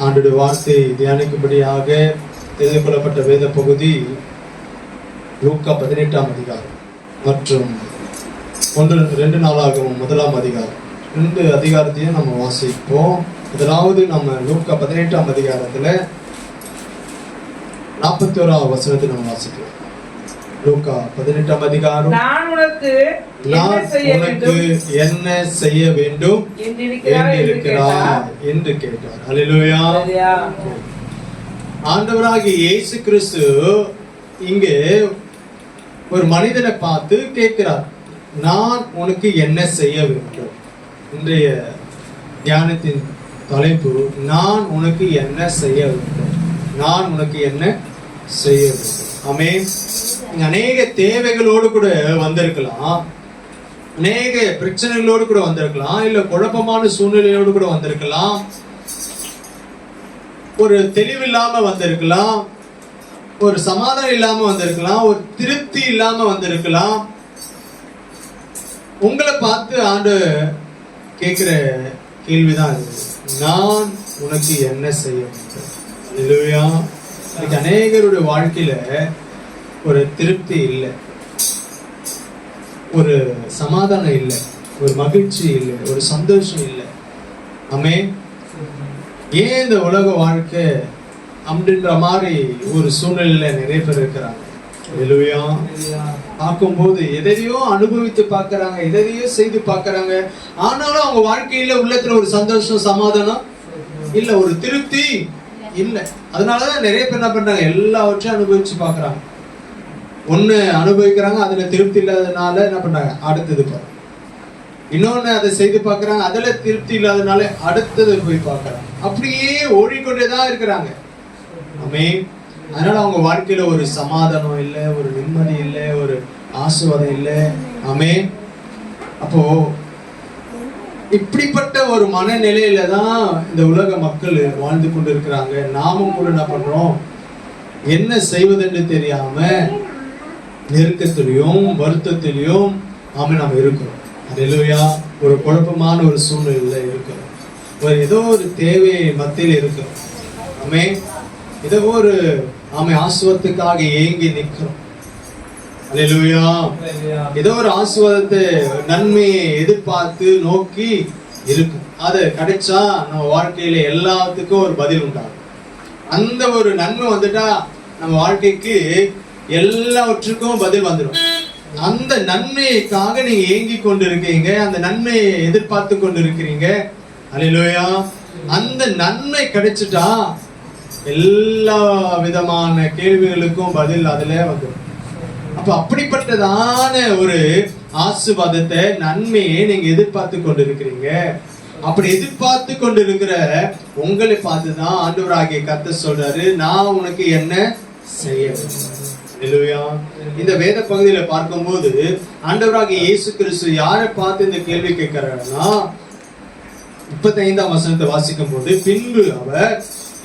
ஆண்டோட வார்த்தை தியானிக்கும்படியாக தெரிந்து கொள்ளப்பட்ட வேத பகுதி லூக்கா 18ஆம் அதிகாரம் மற்றும் 1-2 நாளாகவும் 1ஆம் அதிகாரம். 2 அதிகாரத்தையும் நம்ம வாசிப்போம். முதலாவது நம்ம லூக்கா 18ஆம் அதிகாரத்துல 41ஆம் வசனத்தை நம்ம வாசிக்கிறோம். லூக்கா 18ஆம் அதிகாரம். நான் உனக்கு என்ன செய்ய வேண்டும் என்று கேட்டார். அல்லேலூயா. ஆண்டவராகிய இயேசு கிறிஸ்து இங்கே ஒரு மனிதனை பார்த்து கேட்கிறார், நான் உனக்கு என்ன செய்ய வேண்டும். இன்றைய தியானத்தின் தலைப்பு, நான் உனக்கு என்ன செய்ய வேண்டும். நான் உனக்கு என்ன செய்ய வேண்டும். ஆமென். அநேக தேவைகளோடு கூட வந்திருக்கலாம், அநேக பிரச்சனைகளோடு கூட வந்திருக்கலாம், இல்ல குழப்பமான சூழ்நிலையோடு கூட வந்திருக்கலாம், ஒரு தெளிவில்லாம வந்திருக்கலாம், ஒரு சமாதானம் இல்லாம வந்திருக்கலாம், ஒரு திருப்தி இல்லாம வந்திருக்கலாம். உங்களை பார்த்து ஆண்டு கேட்கிற கேள்விதான் இது, நான் உனக்கு என்ன செய்ய வேண்டும். அல்லேலூயா. இன்னைக்கு அநேகருடைய வாழ்க்கையில ஒரு திருப்தி இல்லை, ஒரு சமாதானம் இல்லை, ஒரு மகிழ்ச்சி இல்லை, ஒரு சந்தோஷம் இல்லை. ஆமென். ஏன் இந்த உலக வாழ்க்கை அப்படின்ற மாதிரி ஒரு சூழ்நிலையில நிறைய பேர் இருக்கிறாங்க. அல்லேலூயா. பார்க்கும்போது எதையோ அனுபவித்து பார்க்கறாங்க, எதையோ செய்து பார்க்கறாங்க. ஆனாலும் அவங்க வாழ்க்கையில உள்ளத்துல ஒரு சந்தோஷம், சமாதானம் இல்ல, ஒரு திருப்தி இல்ல. அதனாலதான் நிறைய பேர் என்ன பண்றாங்க, எல்லாவற்றையும் அனுபவிச்சு பார்க்கறாங்க. ஒண்ணு அனுபவிக்கிறாங்க, அதுல திருப்தி இல்லாதனால என்ன பண்றாங்க, அடுத்தது பாருங்க. இன்னொன்னு அதை செய்து பார்க்கறாங்க, அதுல திருப்தி இல்லாதனால அடுத்தது போய் பார்க்கறாங்க. அப்படியே ஓடிக்கொண்டேதான் இருக்கிறாங்க. ஆமென். அதனால அவங்க வாழ்க்கையில ஒரு சமாதானம் இல்லை, ஒரு நிம்மதி இல்லை, ஒரு ஆசீர்வாதம் இல்லை. ஆமென். அப்போ இப்படிப்பட்ட ஒரு மனநிலையில தான் இந்த உலக மக்கள் வாழ்ந்து கொண்டு இருக்கிறாங்க. நாமும் கூட என்ன பண்றோம், என்ன செய்வதென்று தெரியாம நெருக்கத்திலையும் வருத்தத்திலையும் நாம இருக்கிறோம். அல்லேலூயா. ஒரு குழப்பமான ஒரு சூழ்நிலையில இருக்கிறோம். ஏதோ ஒரு தேவை மத்தியில் இருக்கிறோம். ஆமென். ஏதோ ஒரு ஆசீர்வாதத்துக்காக ஏங்கி நிற்கிறோம். அல்லேலூயா. ஏதோ ஒரு ஆசீர்வாதத்தை, நன்மையை எதிர்பார்த்து நோக்கி இருக்கு. அது கிடைச்சா நம்ம வாழ்க்கையில எல்லாத்துக்கும் ஒரு பதில் உண்டாகும். அந்த ஒரு நன்மை வந்துட்டா நம்ம வாழ்க்கைக்கு எல்லாவற்றுக்கும் பதில் வந்துடும். அந்த நன்மைக்காக நீங்க ஏங்கி கொண்டு இருக்கீங்க, அந்த நன்மையை எதிர்பார்த்து கொண்டு இருக்கிறீங்க. அல்லேலூயா. அந்த நன்மை கிடைச்சிட்டா எல்லா விதமான கேள்விகளுக்கும் பதில் அதுல வந்துடும். அப்ப அப்படிப்பட்டதான ஒரு ஆசீர்வாதத்தை, நன்மையை நீங்க எதிர்பார்த்து கொண்டு இருக்கிறீங்க. அப்படி எதிர்பார்த்து கொண்டு இருக்கிற உங்களை பார்த்துதான் ஆண்டவராகிய கர்த்தர் சொல்றாரு, நான் உனக்கு என்ன செய்ய வேண்டும். அல்லேலூயா. இந்த வேத பகுதியில பார்க்கும்போது ஆண்டவராகிய இயேசு கிறிஸ்து யாரை பார்த்து இந்த கேள்வி கேட்கிறாருன்னா, 35ஆம் வசனத்தை வாசிக்கும் போது, பின்பு அவர்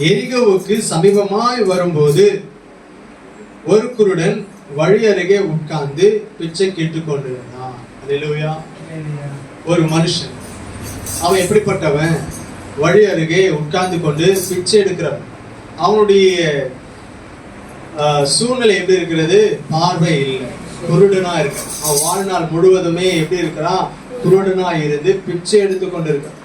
எரிகோவுக்கு சமீபமாய் வரும்போது ஒரு குருடன் வழி அருகே உட்கார்ந்து பிச்சை கேட்டுக் கொண்டிருந்தான். அல்லேலூயா. ஒரு மனுஷன், அவன் எப்படிப்பட்டவன், வழி அருகே உட்கார்ந்து கொண்டு பிச்சை எடுக்கிறவன். அவனுடைய சூழ்நிலை எப்படி இருக்கிறது, பார்வை இல்லை, குருடனா இருக்க. அவன் வாழ்நாள் முழுவதுமே எப்படி இருக்கிறான், குருடனா இருந்து பிச்சை எடுத்து கொண்டு இருக்கான்.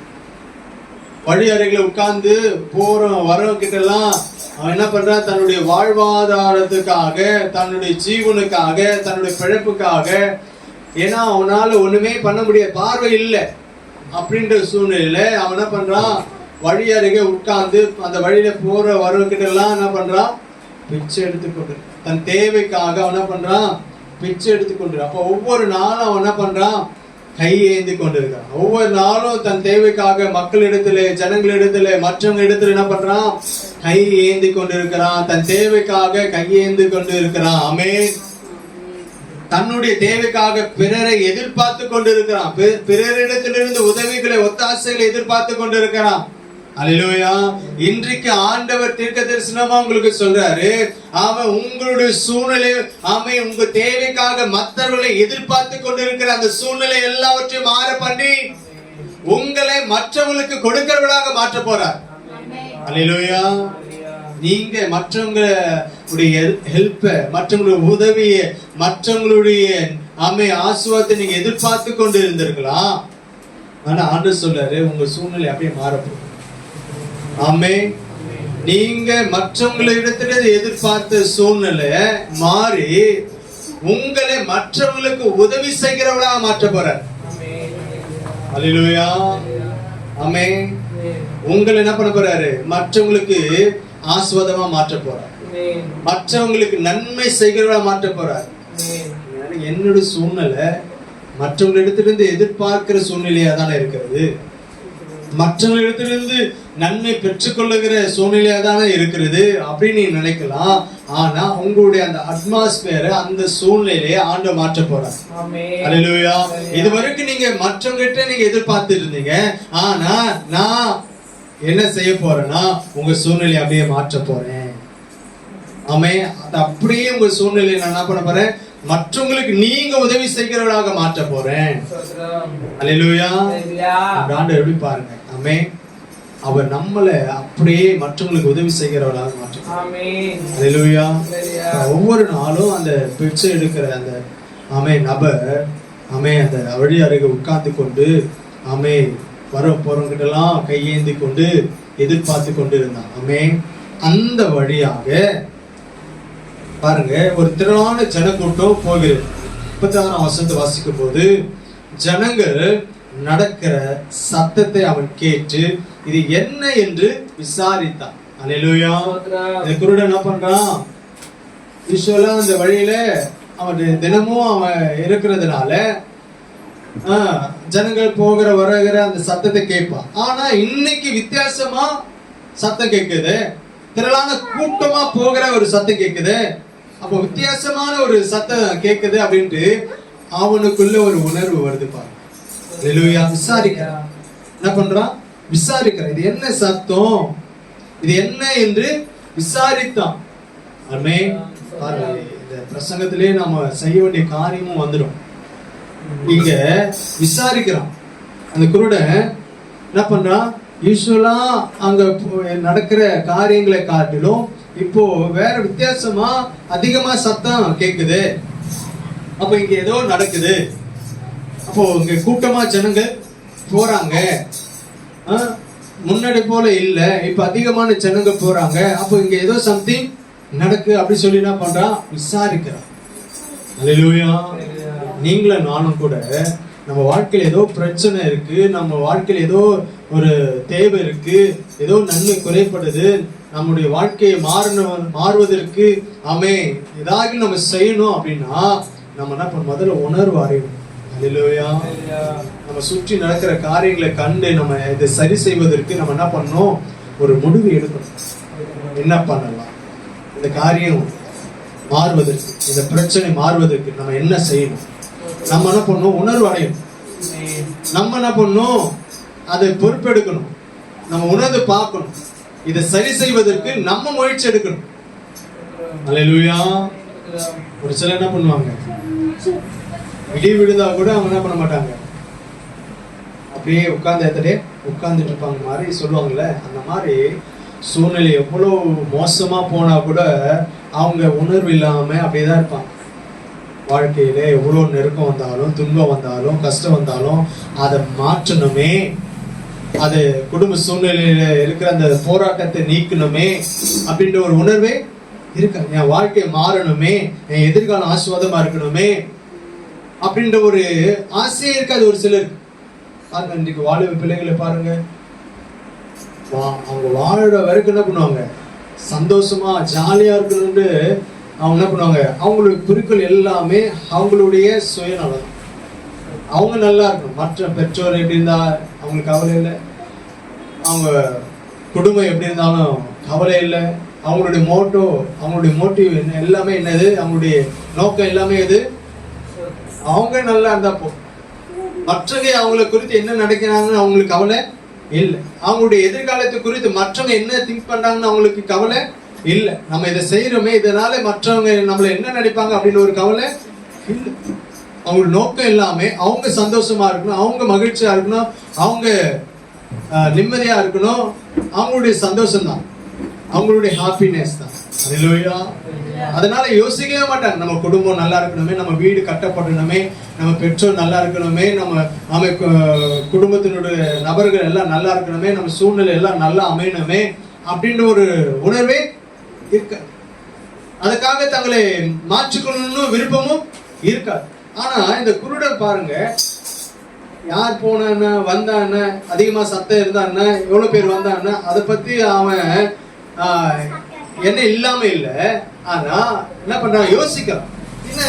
வழி அருகில உட்கார்ந்து போறோம் வரோம் கிட்ட எல்லாம் அவன் என்ன பண்றான், தன்னுடைய வாழ்வாதாரத்துக்காக, தன்னுடைய ஜீவனுக்காக, தன்னுடைய பிழைப்புக்காக, ஏன்னா அவனால ஒண்ணுமே பண்ண முடியாது, பார்வை இல்லை அப்படின்ற சூழ்நிலையில அவன் என்ன பண்றான், வழி அருகே உட்கார்ந்து அந்த வழியில போற வரவங்கிட்ட எல்லாம் என்ன பண்றான், பிச்சை எடுத்துக்கொண்டு, தன் தேவைக்காக அவன் என்ன பண்றான், பிச்சை எடுத்துக்கொண்டு. அப்ப ஒவ்வொரு நாளும் அவன் என்ன பண்றான், கை ஏந்தி கொண்டிருக்கான். ஒவ்வொரு நாளும் தன் தேவைக்காக மக்களிடத்துல, ஜனங்களிடத்துல, மற்றவங்க இடத்துல என்ன பண்றான், கை ஏந்தி கொண்டிருக்கிறான். தன் தேவைக்காக கையேந்தி கொண்டு இருக்கிறான். ஆமென். தன்னுடைய தேவைக்காக பிறரை எதிர்பார்த்து கொண்டிருக்கிறான். பிறரிடத்திலிருந்து உதவிகளை, ஒத்தாசைகளை எதிர்பார்த்து கொண்டிருக்கிறான். அல்லேலூயா. இன்றைக்கு ஆண்டவர் தீர்க்க தரிசனமா உங்களுக்கு சொல்றாரு, அவன் உங்களுடைய சூழ்நிலை, அவன் உங்க தேவைக்காக மற்றவர்களை எதிர்பார்த்து கொண்டிருக்கிற அந்த சூழ்நிலை எல்லாவற்றையும் மாற பண்ணி உங்களை மற்றவர்களுக்கு கொடுக்கிறவர்களாக மாற்ற போறார். அல்லேலூயா. நீங்க மற்றவங்களுடைய ஹெல்ப், மற்றவங்களுடைய உதவியை, மற்றவங்களுடைய ஆசீர்வாதத்தை நீங்க எதிர்பார்த்து கொண்டு இருந்திருக்கலாம். ஆனா ஆண்டவர் சொல்றாரு, உங்க சூழ்நிலை அப்படியே மாறப்போகுது. ஆமென். நீங்க மற்றவங்களிடத்துல எதிர்பார்த்த சூழ்நிலை மாறி உங்களை மற்றவங்களுக்கு உதவி செய்கிறவளா மாற்ற போறார். அல்லேலூயா. ஆமென். உங்களை என்ன பண்ண போறாரு? மற்றவங்களுக்கு ஆசீர்வாதமா மாற்ற போறார். மற்றவங்களுக்கு நன்மை செய்கிறவளா மாற்ற போறார். என்னோட சூழ்நிலை மற்றவங்களிடத்திலிருந்து எதிர்பார்க்கிற சூழ்நிலையா தானே இருக்கிறது. மற்றவங்களிடத்திலிருந்து நன்மை பெற்றுக்கொள்ளுகிற சூழ்நிலையா தானே இருக்கிறது அப்படின்னு நீங்க நினைக்கலாம். ஆனா உங்களுடைய அந்த அட்மாஸ்பியர், அந்த சூழ்நிலையை ஆண்டவர் மாற்ற போறார். அல்லேலூயா. இதுவரைக்கும் நீங்க மற்றவங்கிட்ட நீங்க எதிர்பார்த்து இருந்தீங்க. ஆனா நான் என்ன செய்ய போறேன்னா உங்க சூழ்நிலையை அப்படியே மாற்ற போறேன். ஆமென். அது அப்படியே உங்க சூழ்நிலையை நான் என்ன பண்ண போறேன்? மற்றவங்களுக்கு நீங்க உதவி செய்கிறவர்களாக மாற்ற போறேன். அல்லேலூயா. ஆண்டவர் எப்படி பாருங்க. ஆமென். அவர் நம்மளை அப்படியே மற்றவங்களுக்கு உதவி செய்கிறவர்களாக மாற்ற. அல்லேலூயா. ஒவ்வொரு நாளும் அந்த பிச்சை எடுக்கிற அந்த நபர் அந்த வழி அருகே உட்கார்ந்து கொண்டு வர போறவங்கிட்ட எல்லாம் கையேந்தி கொண்டு எதிர்பார்த்து கொண்டு இருந்தான். அந்த வழியாக பாருங்க, ஒரு திரளான ஜனக்கூட்டம் போகிறது. 36ஆம் வசனத்தை வாசிக்கும் போது, ஜனங்கள் நடக்கிற சத்தத்தை அவன் கேட்டு இது என்ன என்று விசாரித்தான். அல்லேலூயா. இந்த குருடன் என்ன பண்றான்? யூசுவலா அந்த வழியில அவன் தினமும் அவன் இருக்கிறதுனால ஜனங்கள் போகிற வருகிற அந்த சத்தத்தை கேட்பான். ஆனா இன்னைக்கு வித்தியாசமா சத்தம் கேட்குது. திரளான கூட்டமா போகிற ஒரு சத்தம் கேட்குது. அப்போ வித்தியாசமான ஒரு சத்தம் கேட்குது அப்படின்ட்டு அவனுக்குள்ள ஒரு உணர்வு வருது பாருங்க. அல்லேலூயா. விசாரிக்கிறான். என்ன பண்றான்? விசாரிக்கிறான். இது என்ன சத்தம், இது என்ன என்று விசாரித்தான். ஆமென். இந்த பிரசங்கத்திலே நாம செய்ய வேண்டிய காரியமும் வந்துடும். இங்க விசாரிக்கிறான். அந்த குருடன் என்ன பண்றான்? யூசுவலா அங்க நடக்கிற காரியங்களை காட்டிலும் இப்போ வேற வித்தியாசமா அதிகமா சத்தம் கேக்குது. அப்ப இங்க ஏதோ நடக்குது. அப்போ இங்க கூட்டமா ஜனங்க போறாங்க. முன்னாடி போல இல்ல, இப்ப அதிகமான ஜனங்க போறாங்க. அப்போ இங்க ஏதோ சம்திங் நடக்கு அப்படி சொல்லி என்ன பண்றான்? விசாரிக்கிறான். அல்லேலூயா. நீங்களும் நானும் கூட நம்ம வாழ்க்கையில ஏதோ பிரச்சனை இருக்கு, நம்ம வாழ்க்கையில ஏதோ ஒரு தேவை இருக்கு, ஏதோ நன்மை குறைப்படுது, நம்முடைய வாழ்க்கையை மாறுவதற்கு ஏதாவது நம்ம செய்யணும் அப்படின்னா நம்ம என்ன பண்ண? முதல்ல உணர்வு அறியணும். அல்லேலூயா. நம்ம சுற்றி நடக்கிற காரியங்களை கண்டு நம்ம இதை சரி செய்வதற்கு நம்ம என்ன பண்ணணும்? ஒரு முடிவு எடுக்கணும். என்ன பண்ணலாம்? இந்த காரியம் மாறுவதற்கு, இந்த பிரச்சனை மாறுவதற்கு நம்ம என்ன செய்யணும்? நம்ம என்ன பண்ணணும்? உணர்வு அடையணும். நம்ம என்ன பண்ணணும்? அதை பொறுப்பெடுக்கணும். நம்ம உணர்ந்து பார்க்கணும். இதை சரி செய்வதற்கு நம்ம முயற்சி எடுக்கணும். அல்லேலூயா. ஒரு சிலர் என்ன பண்ணுவாங்க? இடி விழுந்தா கூட அவங்க என்ன பண்ண மாட்டாங்க, அப்படியே உட்கார்ந்துட்டு இருப்பாங்க மாதிரி சொல்லுவாங்கல்ல. அந்த மாதிரி சூழ்நிலை எவ்வளவு மோசமா போனா கூட அவங்க உணர்வு இல்லாம அப்படியேதான் இருப்பாங்க. வாழ்க்கையில எவ்வளவு நெருக்கம் வந்தாலும், துன்பம் வந்தாலும், கஷ்டம் வந்தாலும் அதை மாற்றணுமே, அது குடும்ப சூழ்நிலையில இருக்கிற அந்த போராட்டத்தை நீக்கணுமே அப்படின்ற ஒரு உணர்வே இருக்கு. என் வாழ்க்கை மாறணுமே, என் எதிர்காலம் ஆசீர்வாதமா இருக்கணுமே அப்படின்ற ஒரு ஆசையே இருக்காது ஒரு சிலருக்கு. இன்னைக்கு வாழ பிள்ளைகளை பாருங்க, அவங்க வாழ வரைக்கும் என்ன பண்ணுவாங்க? சந்தோஷமா ஜாலியா இருக்கணும்னு அவங்க என்ன பண்ணுவாங்க? அவங்களுடைய குறிக்கோள் எல்லாமே அவங்களுடைய சுயநலம். அவங்க நல்லா இருக்கணும். மற்ற பெற்றோர் எப்படி இருந்தா அவங்களுக்கு கவலை இல்லை, அவங்க குடும்பம் எப்படி இருந்தாலும் கவலை இல்லை. அவங்களுடைய மோட்டிவ் எல்லாமே என்னது? அவங்களுடைய நோக்கம் எல்லாமே எது? அவங்க நல்லா இருந்தா போ. மற்றவங்க அவங்களை குறித்து என்ன நினைக்கிறாங்கன்னு அவங்களுக்கு கவலை இல்லை. அவங்களுடைய எதிர்காலத்தை குறித்து மற்றவங்க என்ன திங்க் பண்றாங்கன்னு அவங்களுக்கு கவலை இல்லை. நம்ம இதை செய்யறோமே, இதனால மற்றவங்க நம்மள என்ன நினைப்பாங்க அப்படின்னு ஒரு கவலை இல்லை. அவங்களோட நோக்கம் எல்லாமே அவங்க சந்தோஷமா இருக்கணும், அவங்க மகிழ்ச்சியா இருக்கணும், அவங்க நிம்மதியா இருக்கணும், அவங்களுடைய சந்தோஷம் தான், அவங்களுடைய ஹாப்பினஸ் தான். அல்லேலூயா. அதனால யோசிக்கவே மாட்டாங்க, நம்ம குடும்பம் நல்லா இருக்கணுமே, நம்ம வீடு கட்டப்படணுமே, நம்ம பெற்றோர் நல்லா இருக்கணுமே, நம்ம குடும்பத்தினுடைய நபர்கள் எல்லாம் நல்லா இருக்கணுமே, நம்ம சூழ்நிலை எல்லாம் நல்லா அமையணுமே அப்படின்ற ஒரு உணர்வே இருக்க. அதுக்காக தங்களை மாற்றிக்கொள்ளணும்னு விருப்பமும் இருக்காது. ஆனா இந்த குருடன் பாருங்க, யார் போனா வந்தான்னு, அதிகமா சத்தம் இருந்தான்னு, எவ்வளவு பேர் வந்தான்னு அதை பத்தி அவன் என்ன இல்லாம இல்ல. ஆனா என்ன பண்றான், யோசிக்கிறான், என்ன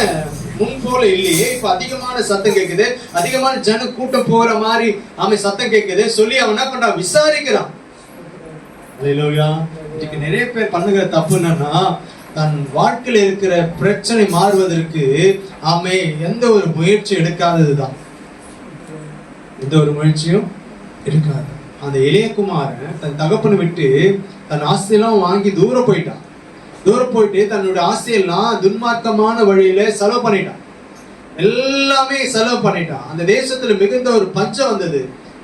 முன் போல இல்லையே, இப்ப அதிகமான சத்தம் கேக்குது, அதிகமான ஜன கூட்டம் போற மாதிரி அவன் சத்தம் கேக்குது சொல்லி அவன் என்ன பண்றான், விசாரிக்கிறான். அல்லேலூயா. இன்னைக்கு நிறைய பேர் பண்ணுகிற தப்பு என்னன்னா, தன் வாழ்க்கையில் இருக்கிற பிரச்சனை மாறுவதற்கு அவன் எந்த ஒரு முயற்சி எடுக்காததுதான், எந்த ஒரு முயற்சியும் எடுக்காது. அந்த இளையகுமாரன் தன் தகப்பனை விட்டு தன் ஆஸ்தியெல்லாம் வாங்கி தூரம் போயிட்டான். தூரம் போயிட்டு தன்னுடைய ஆஸ்தியெல்லாம் துன்மார்க்கமான வழியில செலவு பண்ணிட்டான், எல்லாமே செலவு பண்ணிட்டான். அந்த தேசத்துல மிகுந்த ஒரு பஞ்சம் வந்தது,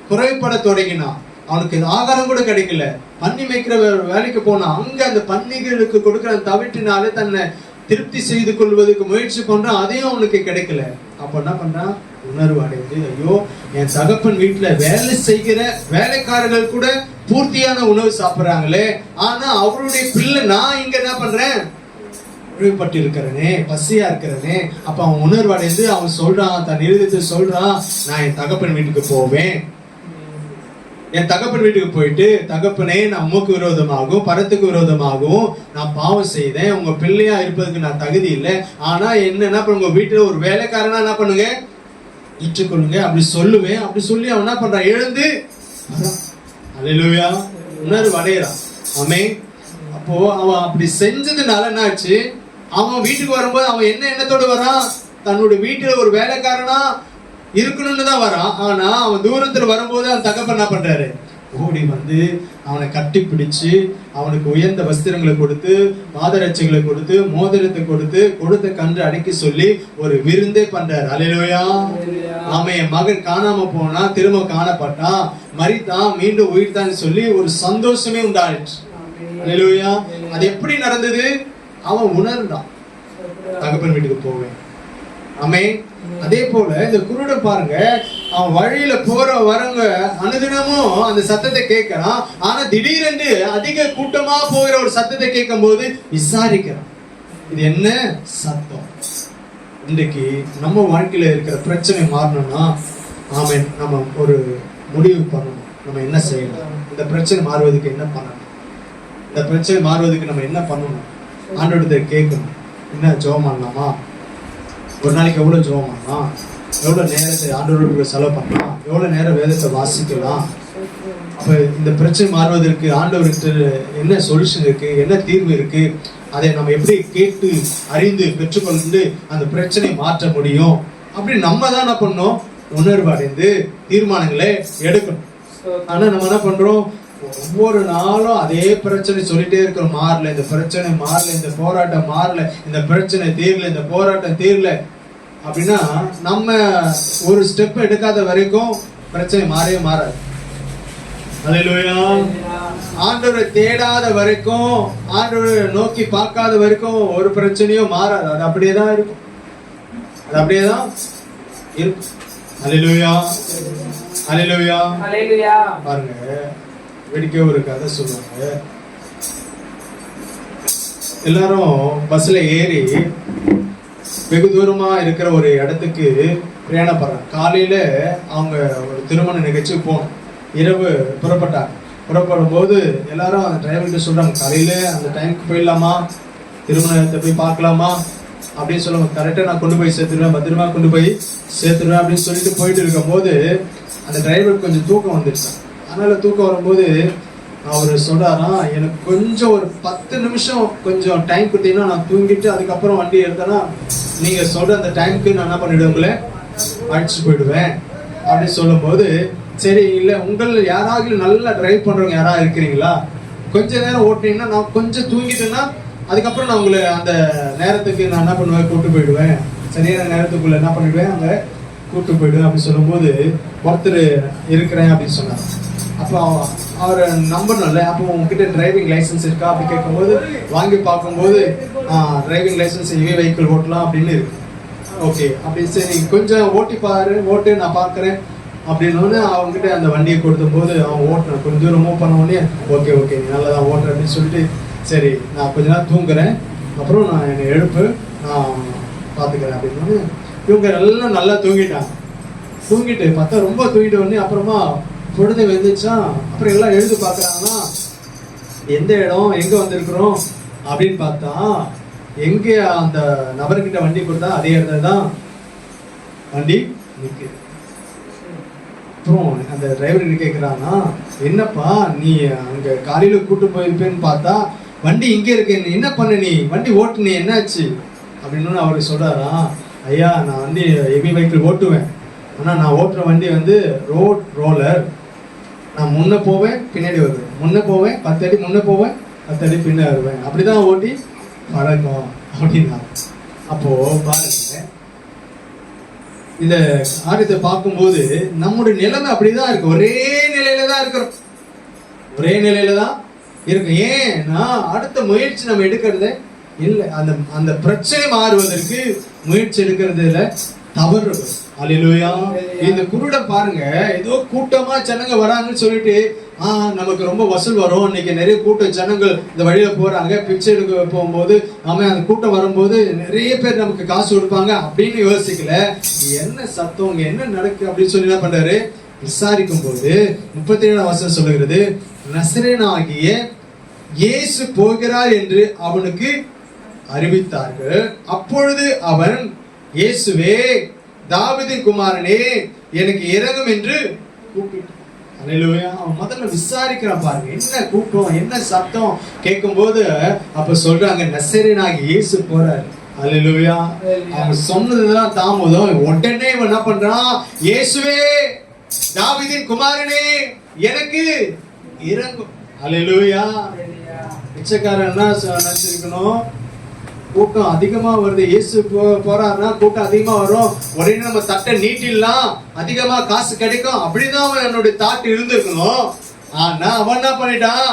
குறைபட தொடங்கினான். அவனுக்கு ஆகாரம் கூட கிடைக்கல. பன்னி மேய்க்கிற வேலைக்கு போனான். அங்க அந்த பன்னிகளுக்கு கொடுக்கிற தவிட்டினாலே தன்னை திருப்தி செய்து கொள்வதற்கு முயற்சி பண்றான், அதையும் அவனுக்கு கிடைக்கல. அப்ப என்ன பண்றான், உணர்வு அடைந்து, ஐயோ என் தகப்பன் வீட்டுல வேலை செய்கிற வேலைக்காரர்கள் கூட பூர்த்தியான உணவு சாப்பிடுறாங்களே, ஆனா அவருடைய பிள்ளை நான் இங்க என்ன பண்றேன், உழைப்பட்டு இருக்கிறனே, பசியா இருக்கிறனே. அப்ப அவன் உணர்வு அடைந்து அவன் சொல்றான், தன் இருதயத்தை சொல்றான், நான் என் தகப்பன் வீட்டுக்கு போவேன். என் தகப்பன் வீட்டுக்கு போயிட்டு, தகப்பனே நான் உமக்கு விரோதமாகவும் பரத்துக்கு விரோதமாகவும் நான் பாவம் செய்தேன், உங்க பிள்ளையா இருப்பதுக்கு நான் தகுதி இல்லை. ஆனா என்ன உங்க வீட்டுல ஒரு வேலைக்காரனா என்ன பண்ணுங்க, ஏற்றுக்கொள்ளுங்க அப்படி சொல்லுவேன். அப்படி சொல்லி அவன் என்ன பண்றான், எழுந்து அல்லேலூயா உணர்வு அடையறான். ஆமென். அப்போ அவன் அப்படி செஞ்சதுனால என்ன ஆச்சு, அவன் வீட்டுக்கு வரும்போது அவன் என்ன எண்ணத்தோடு வரான், தன்னுடைய வீட்டுல ஒரு வேலைக்காரனா இருக்கணும்னு தான் வரான். ஆனா அவன் தூரத்துல வரும்போது அவன் தகப்பன் என்ன பண்றாரு, ஓடி வந்து அவனை கட்டி பிடிச்சு அவனுக்கு உயர்ந்த வஸ்திரங்களை கொடுத்து, பாதரட்சைகளை கொடுத்து, மோதிரத்தை கொடுத்து, கொடுத்த கன்று அடக்கி சொல்லி ஒரு விருந்தே பண்றாரு. அல்லேலூயா. அவன் என் மகன் காணாம போனா, திரும்ப காணப்பட்டான், மரித்தான், மீண்டும் உயிர்த்தான்னு சொல்லி ஒரு சந்தோஷமே உண்டாயிடுச்சு. அல்லேலூயா. அது எப்படி நடந்தது, அவன் உணர்ந்தான், தகப்பன் வீட்டுக்கு போவேன். ஆமென். அதே போல இந்த குருடன் பாருங்க, அவன் வழியில போற வரவங்க அனுதினமும் அந்த சத்தத்தை கேட்கிறான். ஆனா திடீரென்று அதிக கூட்டமா போகிற ஒரு சத்தத்தை கேட்கும் போது விசாரிக்கிறான், இது என்ன சத்தம். இன்றைக்கு நம்ம வாழ்க்கையில இருக்கிற பிரச்சனை மாறணும்னா ஆமென், நம்ம ஒரு முடிவு பண்ணணும். நம்ம என்ன செய்யணும், இந்த பிரச்சனை மாறுவதற்கு என்ன பண்ணணும், இந்த பிரச்சனை மாறுவதற்கு நம்ம என்ன பண்ணணும், ஆண்டவர்கிட்ட கேட்கணும். என்ன ஜெபம் பண்ணலாமா, ஒரு நாளைக்கு எவ்வளவு ஜெபம் பண்ணலாம், எவ்வளவு நேரத்தை ஆண்டவருக்கு செலவு பண்ணலாம், எவ்வளவு நேரம் வேதத்தை வாசிக்கலாம். அப்ப இந்த பிரச்சனை மாறுவதற்கு ஆண்டவருக்கு என்ன சொல்யூஷன் இருக்கு, என்ன தீர்வு இருக்கு, அதை நம்ம எப்படி கேட்டு அறிந்து பெற்றுக்கொண்டு அந்த பிரச்சனை மாற்ற முடியும். அப்படி நம்ம தான் என்ன பண்ணோம், உணர்வு அடைந்து தீர்மானங்களை எடுக்கணும். ஆனா நம்ம என்ன பண்றோம், ஒவ்வொரு நாளும் அதே பிரச்சனை சொல்லிட்டே இருக்கிறோம், மாறல, இந்த பிரச்சனை மாறல, இந்த போராட்டம் மாறல, இந்த பிரச்சனை தீரல, இந்த போராட்டம் தீரல அப்படின்னா நம்ம ஒரு ஸ்டெப் எடுக்காத வரைக்கும் பிரச்சனை மாறவே மாறாது. அல்லேலூயா. ஆண்டவரை தேடாத வரைக்கும், ஆண்டவரை நோக்கி பார்க்காத வரைக்கும் ஒரு பிரச்சனையும் மாறாது. அது அப்படியேதான் இருக்கும், அது அப்படியேதான் இருக்கும். அல்லேலூயா. அல்லேலூயா. அல்லேலூயா. பாருங்க, வேடிக்கை ஒரு கதை சொல்லுவாங்க. எல்லாரும் பஸ்ல ஏறி வெகு தூரமா இருக்கிற ஒரு இடத்துக்கு பிரயாணப்படுறாங்க. காலையில அவங்க ஒரு திருமண நிகழ்ச்சி போகணும், இரவு புறப்பட்டாங்க. புறப்படும் போது எல்லாரும் அந்த டிரைவர்கிட்ட சொல்றாங்க, காலையில அந்த டைமுக்கு போயிடலாமா, திருமணத்தை போய் பார்க்கலாமா அப்படின்னு சொல்லுவாங்க. கரெக்டா நான் கொண்டு போய் சேர்த்துருவேன், பத்திரமா கொண்டு போய் சேர்த்துருவேன் அப்படின்னு சொல்லிட்டு போயிட்டு இருக்கும் போது அந்த டிரைவருக்கு கொஞ்சம் தூக்கம் வந்துருச்சு. அதனால தூக்கம் வரும்போது அவர் சொல்றாராம், எனக்கு கொஞ்சம் ஒரு 10 நிமிஷம் கொஞ்சம் டைம் கொடுத்தீங்கன்னா நான் தூங்கிட்டு அதுக்கப்புறம் வண்டி எடுத்தேன்னா நீங்க சொல்ற அந்த டைமுக்கு நான் என்ன பண்ணிடுவேன், உங்களை அழைச்சிட்டு போயிடுவேன் அப்படின்னு சொல்லும் போது, சரி இல்ல உங்கள் யாராவது நல்லா டிரைவ் பண்றவங்க யாராவது இருக்கிறீங்களா, கொஞ்ச நேரம் ஓட்டினீங்கன்னா நான் கொஞ்சம் தூங்கிட்டேன்னா அதுக்கப்புறம் நான் உங்களை அந்த நேரத்துக்கு நான் என்ன பண்ணுவேன், கூட்டு போயிடுவேன், சரியான நேரத்துக்குள்ள என்ன பண்ணிடுவேன், அங்க கூட்டு போயிடுவேன் அப்படின்னு சொல்லும் போது ஒருத்தர் இருக்கிறேன் அப்படின்னு சொன்னார். அப்போ அவரை நம்பணும்ல. அப்போ உங்ககிட்ட டிரைவிங் லைசன்ஸ் இருக்கா அப்படி கேட்கும்போது வாங்கி பார்க்கும்போது டிரைவிங் லைசன்ஸ் ஹெவி வெஹிக்கிள் ஓட்டலாம் அப்படின்னு இருக்கு. ஓகே அப்படி சரி கொஞ்சம் ஓட்டி பாரு, ஓட்டு நான் பார்க்குறேன் அப்படின்னு அவங்ககிட்ட அந்த வண்டியை கொடுத்தபோது அவன் ஓட்டின கொஞ்சம் தூரம் மூவ் பண்ண உடனே ஓகே ஓகே நீ நல்லா தான் ஓட்டுற அப்படின்னு சொல்லிட்டு சரி நான் கொஞ்ச நேரம் தூங்குறேன், அப்புறம் நான் என்னை எழுப்பு நான் பார்த்துக்கிறேன் அப்படின்னு. இவங்க எல்லாம் நல்லா தூங்கிட்டு பார்த்தா ரொம்ப தூங்கிட்ட உடனே அப்புறமா பொழுது வந்துச்சா. அப்புறம் எல்லாம் எழுந்து பார்க்குறாங்கன்னா எந்த இடம் எங்கே வந்திருக்கிறோம் அப்படின்னு பார்த்தா எங்கே அந்த நபர்கிட்ட வண்டி கொடுத்தா அதே இடத்துல தான் வண்டி நிற்குது. அப்புறம் அந்த டிரைவர் கேட்குறான்னா என்னப்பா நீ அங்கே காலையில் கூட்டு போயிருப்பேன்னு பார்த்தா வண்டி இங்கே இருக்கு, நீ என்ன பண்ண, நீ வண்டி ஓட்டுனே என்னாச்சு அப்படின்னு அவர் சொல்கிறாரா. ஐயா நான் வந்து ஹெவி வெஹிக்கிள் ஓட்டுவேன், ஆனால் நான் ஓட்டுற வண்டி வந்து ரோட் ரோலர். நான் முன்னே போவேன் பின்னாடி வருவேன், முன்னே போவேன் 10 அடி முன்னே போவேன் 10 அடி பின்னே வருவேன், அப்படிதான் ஓட்டி பழக்கம் அப்படின்னா. அப்போ பாருங்க இந்த காரியத்தை பார்க்கும்போது நம்முடைய நிலைமை அப்படிதான் இருக்கு, ஒரே நிலையில தான் இருக்கிறோம், ஒரே நிலையில தான் இருக்கு. ஏன்னா அடுத்த முயற்சி நம்ம எடுக்கிறது இல்லை, அந்த அந்த பிரச்சனை மாறுவதற்கு முயற்சி எடுக்கிறதுல தவறு. அல்லேலூயா. இந்த குருட பாருங்க, ஏதோ கூட்டமா ஜனங்க வராங்கன்னு சொல்லிட்டு நமக்கு ரொம்ப வசூல் வரும், இன்னைக்கு நிறைய கூட்டம் ஜனங்கள் இந்த வழியில போறாங்க, பிச்சை எடுக்க போகும்போது அவன் அந்த கூட்டம் வரும்போது நிறைய பேர் நமக்கு காசு கொடுப்பாங்க அப்படின்னு யோசிக்கல, என்ன சத்தம் என்ன நடக்கு அப்படின்னு சொல்லி என்ன பண்றாரு விசாரிக்கும் போது 37ஆம் வசனம் சொல்லுகிறது, நசரேயனாகிய இயேசு போகிறார் என்று அவனுக்கு அறிவித்தார்கள். அப்பொழுது அவன் இயேசுவே தாவீதின் குமாரனே எனக்கு இரங்கும் என்று கூப்பிட்டான். அல்லேலூயா. அவன் முதல்ல விசாரிக்கிறான் பாருங்க, என்ன கூட்டம் என்ன சத்தம் கேட்கும் போது அப்ப சொல்றாங்க நசரேயனாகிய இயேசு போறாரு. அல்லேலூயா. அவன் சொன்னதுதான் தாமதம். உடனே இவன் என்ன பண்றான், இயேசுவே தாவீதின் குமாரனே எனக்கு இரங்கும். அல்லேலூயா. பிச்சைக்காரன் என்ன நினைச்சிருக்கணும், கூட்டம் அதிகமா வருது, இயேசு போறாருன்னா கூட்டம் அதிகமா வரும், உடனே நம்ம தட்டை நீட்டிடலாம், அதிகமா காசு கிடைக்கும், அப்படிதான் அவன் என்னுடைய தாட்டு இருந்திருக்கணும். ஆனா அவன் என்ன பண்ணிட்டான்,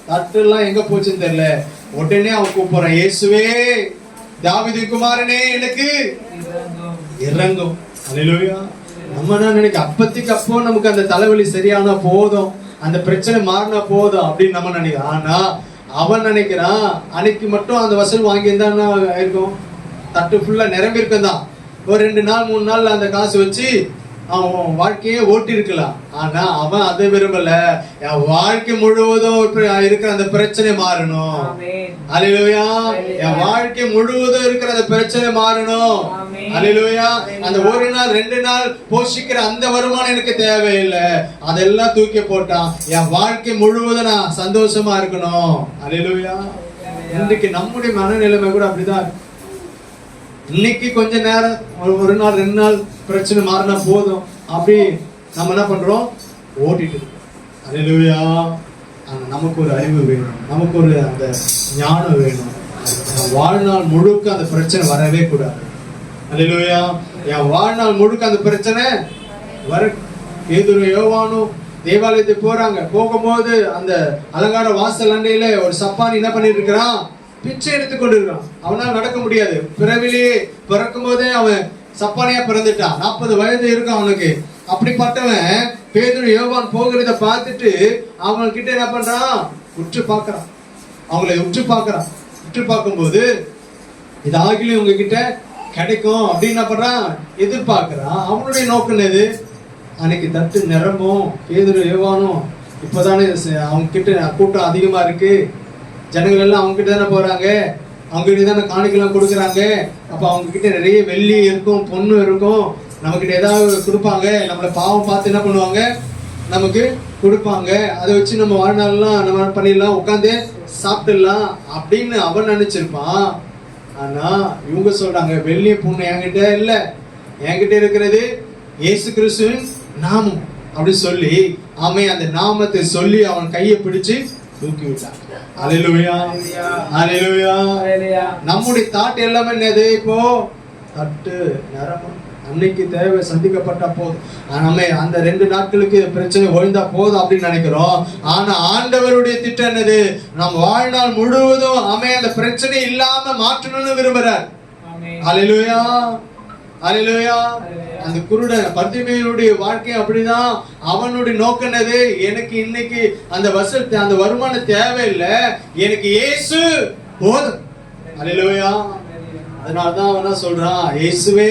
தட்டு எல்லாம் எங்க போச்சுன்னு தெரியல, உடனே அவன் கூப்பிடுறான் இயேசுவே தாவீதின் குமாரனே எனக்கு இரங்கும். அல்லேலூயா. நம்ம என்ன நினைக்க, அப்பத்திக்கு அப்போ நமக்கு அந்த தலைவலி சரியானா போதும், அந்த பிரச்சனை மாறினா போதும் அப்படின்னு நம்ம நினைக்கிறோம். ஆனா அவன் நினைக்கிறான் அன்னைக்கு மட்டும் அந்த வசூல் வாங்கியிருந்தான்னா இருக்கும், தட்டு ஃபுல்லா நிரம்பி இருக்குதான், ஒரு 2 நாள் 3 நாள் அந்த காசு வச்சு அவன் வாழ்க்கையே ஓட்டி இருக்கலாம். ஆனா அவன் அதை விரும்பல, என் வாழ்க்கை முழுவதும் இருக்கிற அந்த பிரச்சனை மாறணும். அல்லேலூயா. என் வாழ்க்கை முழுவதும் இருக்கிற அந்த பிரச்சனை மாறணும். அல்லேலூயா. அந்த 1 நாள் 2 நாள் போஷிக்கிற அந்த வருமானம் எனக்கு தேவையில்லை, அதெல்லாம் தூக்கி போட்டான், என் வாழ்க்கை முழுவதும் நான் சந்தோஷமா இருக்கணும். அல்லேலூயா. இன்றைக்கு நம்முடைய மனநிலைமை கூட அப்படிதான். இன்னைக்கு கொஞ்ச நேரம் 1 நாள் 2 நாள் பிரச்சனை மாறினா போதும் அப்படி நம்ம என்ன பண்றோம், ஓட்டிட்டு. அல்லேலூயா. நமக்கு ஒரு அறிவு வேணும், நமக்கு ஒரு அந்த ஞானம் வேணும். வாழ்நாள் முழுக்க அந்த பிரச்சனை வரவே கூடாது. அல்லேலூயா. என் வாழ்நாள் முழுக்க அந்த பிரச்சனை வர. பேதுரு யோவானும் தேவாலயத்துக்கு போறாங்க, போகும்போது அந்த அலங்கார வாசல் அண்டையில ஒரு சப்பானி என்ன பண்ணிட்டு இருக்கிறான், பிச்சை எடுத்துக்கொண்டு இருக்கான். அவனால் நடக்க முடியாது, பிறவிலேயே பிறக்கும் போதே அவன் சப்பானியா பிறந்துட்டான், 40 வயது இருக்கும் அவனுக்கு. அப்படிப்பட்டவன் பேதுரு யோவான் போகிறத பார்த்துட்டு அவங்க கிட்ட என்ன பண்றான், உற்று பார்க்கறான், அவங்களை உற்று பார்க்கறான். உற்று பார்க்கும்போது இது ஆகிலும் உங்ககிட்ட கிடைக்கும் அப்படின்னு என்ன பண்றான், எதிர்பார்க்கிறான். அவனுடைய நோக்கம் எது, அன்னைக்கு தட்டு நிரம்பும், பேதுரு யோவானும் இப்பதானே அவங்க கிட்ட கூட்டம் அதிகமா இருக்கு, ஜனங்கள் எல்லாம் அவங்க கிட்ட தானே போறாங்க, அவங்க கிட்ட தானே காணிக்கலாம் கொடுக்குறாங்க, அப்ப அவங்க கிட்ட நிறைய வெள்ளி இருக்கும் பொண்ணு இருக்கும், நமக்கிட்ட ஏதாவது கொடுப்பாங்க, நம்மளை பாவம் பார்த்து என்ன பண்ணுவாங்க நமக்கு கொடுப்பாங்க, அதை வச்சு நம்ம வாழ்நாள்லாம் நம்ம பண்ணிடலாம், உட்காந்து சாப்பிட்டுடலாம் அப்படின்னு அவன் நினைச்சிருப்பான். ஆனா இவங்க சொல்றாங்க வெள்ளி பொண்ணு என்கிட்ட இல்ல, என்கிட்ட இருக்கிறது இயேசு கிறிஸ்துவின் நாமம் அப்படி சொல்லி அவன் அந்த நாமத்தை சொல்லி அவன் கையை பிடிச்சு தூக்கி விட்டான். அல்லேலூயா. அல்லேலூயா. நம்முடைய தாட் எல்லாமே என்னது, இப்போ தட்டு நிரம்பணும். அன்னைக்கு தேவை சந்திக்கப்பட்ட போதும், நம்ம அந்த 2 நாட்களுக்கு பிரச்சனை ஒழிந்தா போதும் அப்படின்னு நினைக்கிறோம். ஆனா ஆண்டவருடைய திட்டம் என்னது? நம் வாழ்நாள் முழுவதும் அந்த பிரச்சனை இல்லாம மாற்றணும்னு விரும்புறார். அல்லேலூயா, அல்லேலூயா. அந்த குருடன் பர்திமேயுடைய வாழ்க்கை அப்படிதான். அவனுடைய நோக்கம் என்னது? எனக்கு இன்னைக்கு அந்த வருமானம் தேவையில்லை, எனக்கு இயேசு போதும். அல்லேலூயா. அதனாலதான் அவன் சொல்றான், இயேசுவே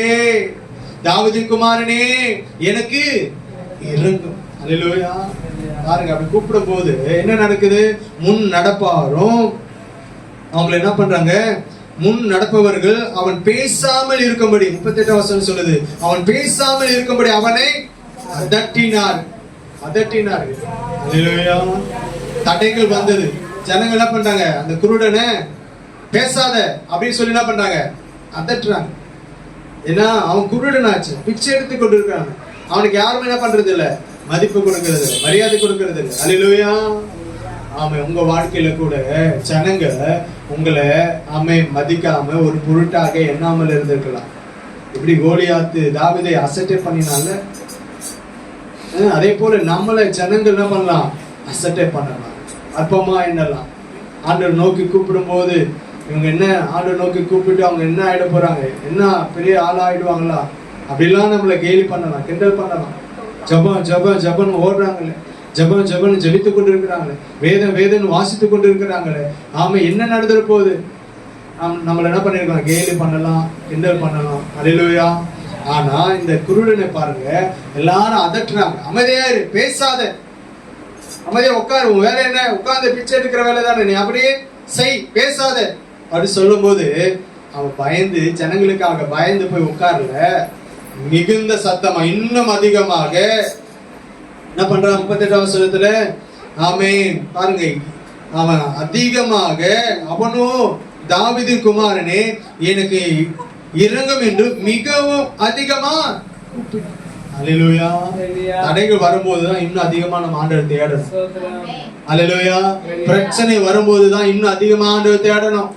தாவீதின் குமாரனே எனக்கு இறங்கும். அல்லேலூயா. பாருங்க, அப்படி கூப்பிடும் போது என்ன நடக்குது? முன் நடப்பாரும் அவங்களை என்ன பண்றாங்க? முன் நடப்பவர்கள் அவன் பேசாமல் இருக்கும்படி, 38 வசனம் சொல்லுது, அவன் பேசாமல் இருக்கும்படி அவனை அதட்டினார். அல்லேலூயா. தடைகள் வந்தது. ஜனங்கள் என்ன பண்றாங்க? அந்த குருடனை பேசாத அப்படின்னு சொல்லி என்ன பண்றாங்க? அதட்டுறாங்க. ஏன்னா அவன் குருடனாச்சு, பிச்சை எடுத்து கொண்டு இருக்காங்க. அவனுக்கு யாருமே என்ன பண்றது இல்ல, மதிப்பு கொடுக்கறது இல்லை, மரியாதை கொடுக்கறது இல்லை. அல்லேலூயா. உங்க வாழ்க்கையில கூட ஜனங்க உங்களை மதிக்காம ஒரு பொருட்டாக எண்ணாமல் இருந்திருக்கலாம். இப்படி கோலியாத்து தாவீதை அசட்டை பண்ணினால, அதே போல நம்மளை ஜனங்கள் என்ன பண்ணலாம்? அசட்டை பண்ணலாம், அற்பமா எண்ணலாம். ஆண்டவர் நோக்கி கூப்பிடும் போது இவங்க என்ன ஆண்டவர் நோக்கி கூப்பிட்டு அவங்க என்ன ஆயிட போறாங்க, என்ன பெரிய ஆள் ஆயிடுவாங்களா அப்படிலாம் நம்மளை கேலி பண்ணலாம், கிண்டல் பண்ணலாம். ஜபம் ஜபம் ஜபம் ஓடுறாங்களே, ஜபம் ஜபம் ஜபித்து கொண்டு இருக்கிறாங்களே, வேதம் வாசித்து கொண்டு இருக்கிறாங்களே, என்ன நடந்துட போகுது? நம்மள என்ன பண்ணிருக்காங்க? கேலி பண்ணலாம், கிண்டல் பண்ணலாம். அல்லேலூயா. ஆனா இந்த குருடனை பாருங்க, எல்லாரும் அதட்டுறாங்க. அமைதியா இரு, பேசாத, அமைதியா உட்காரு, உன் வேலை என்ன? உட்கார்ந்து பிச்சை எடுக்கிற வேலை தானே, நீ அப்படியே செய், பேசாத அப்படி சொல்லும் போது அவன் பயந்து, ஜனங்களுக்காக பயந்து போய் உட்கார்ல, மிகுந்த சத்தமா இன்னும் அதிகமாக என்ன பண்றான்? 38 வசனத்துல பாருங்க, அவன் அதிகமாக, அவனோ தாவீதின் குமாரனே எனக்கு இறங்கும் என்று மிகவும் அதிகமா. அல்லேலூயா. தடைகள் வரும்போதுதான் இன்னும் அதிகமா நம்ம ஆண்டவரை தேடணும். அல்லேலூயா. பிரச்சனை வரும்போதுதான் இன்னும் அதிகமா ஆண்டவரை தேடணும்.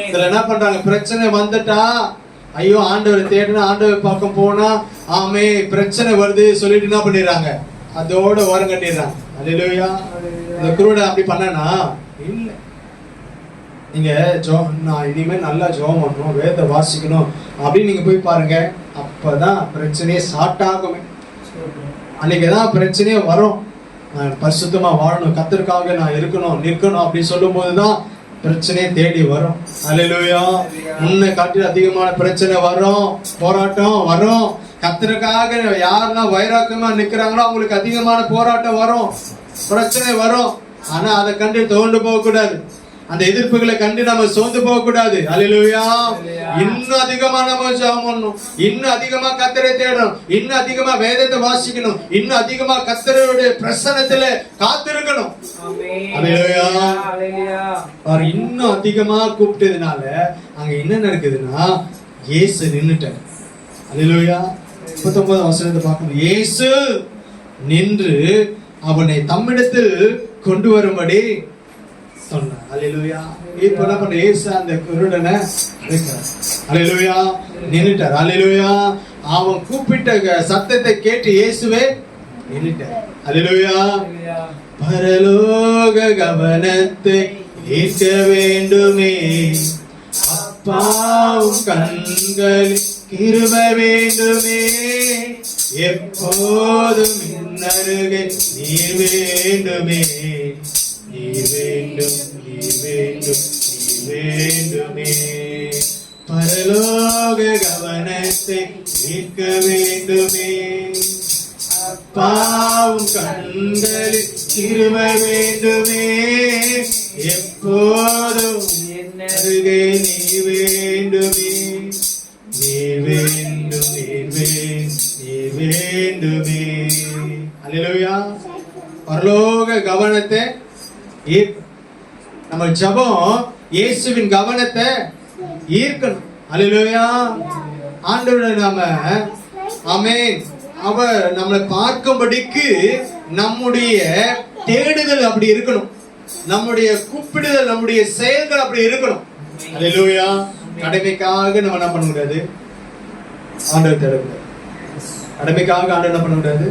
இதுல என்ன பண்றாங்க? பிரச்சனை வந்துட்டா ஐயோ ஆண்டவரை தேடணும், ஆண்டவர் பக்கம் போனா பிரச்சனை வருது சொல்லிட்டு என்ன பண்ணிடுறாங்க? அதோட ஓரம் கட்டிடுறாங்க. அல்லேலூயா. இந்த குருட அப்படி பண்ணனா இல்ல. நீங்க நான் இனிமே நல்லா ஜெபம் பண்ணணும், வேத வாசிக்கணும் அப்படின்னு நீங்க போய் பாருங்க, அப்பதான் பிரச்சனையே ஸ்டார்ட் ஆகுமே. அன்னைக்குதான் பிரச்சனையே வரும். நான் பரிசுத்தமா வாழணும், கர்த்தருக்காக நான் இருக்கணும், நிற்கணும் அப்படின்னு சொல்லும் போதுதான் பிரச்சனையே தேடி வரும். அல்லேலூயா. முன்ன காட்டி அதிகமான பிரச்சனை வரும், போராட்டம் வரும். கர்த்தருக்காக யாரெல்லாம் வைராக்கியமா நிக்கிறாங்களோ அவங்களுக்கு அதிகமான போராட்டம் வரும், பிரச்சனை வரும். ஆனா அதை கண்டு தோண்டு போக கூடாது, அந்த எதிர்ப்புகளை கண்டு நம்ம சோர்ந்து போக கூடாது. அல்லேலூயா. இன்னும் அதிகமா நம்ம ஜெபம் பண்ணணும், இன்னும் அதிகமா கர்த்தரை தேடணும், இன்னும் அதிகமா வேதத்தை வாசிக்கணும், இன்னும் அதிகமா கர்த்தருடைய பிரசன்னத்துல காத்திருக்கணும். அல்லேலூயா. இன்னும் அதிகமா கூப்பிட்டதுனால அங்க என்ன நடக்குதுன்னா, இயேசு நின்னுட்டார். அல்லேலூயா. 39 வசனத்தை பார்க்கணும். இயேசு நின்று அவனை தம்மிடத்தில் கொண்டு வரும்படி சொன்னார். அல்லேலூயா. இப்ப என்ன பண்ற? இயேசு அந்த குருடனை அழைக்கிறார். அல்லேலூயா. நின்னுட்டார். அல்லேலூயா. அவன் கூப்பிட்ட சத்தத்தை கேட்டு இயேசுவே நின்னுட்டார். அல்லேலூயா. பரலோக கவனத்தை ஈர்க்க வேண்டுமே, அப்பாவும் கண்களில் கிருபை வேண்டுமே, எப்போதும் அருகே நீர் வேண்டுமே, நீர் வேண்டும், நீர் வேண்டும், நீர் வேண்டுமே. பரலோக கவனத்தை ஈர்க்க வேண்டுமே, அப்பாவும் கண்களில் கிருபை வேண்டுமே, எப்போதும் அருகே நீ வேண்டுமே, நீ வேண்டும், நீ வேண்டுமே. அல்லேலூயா. பரலோக கவனத்தை நம்ம ஜெபம் இயேசுவின் கவனத்தை ஈர்க்கணும். அல்லேலூயா. ஆண்டவரை நாம அவர் நம்மளை பார்க்கும்படிக்கு நம்முடைய தேடுதல் அப்படி இருக்கணும், நம்முடைய கூப்பிடுதல், நம்முடைய செயல்கள் அப்படி இருக்கணும். அல்லேலூயா. கடமைக்காக நம்ம என்ன பண்ண கூடாது? ஆண்டவர் தேடக்கூடாது. கடமைக்காக ஆண்டவர் என்ன பண்ண கூடாது,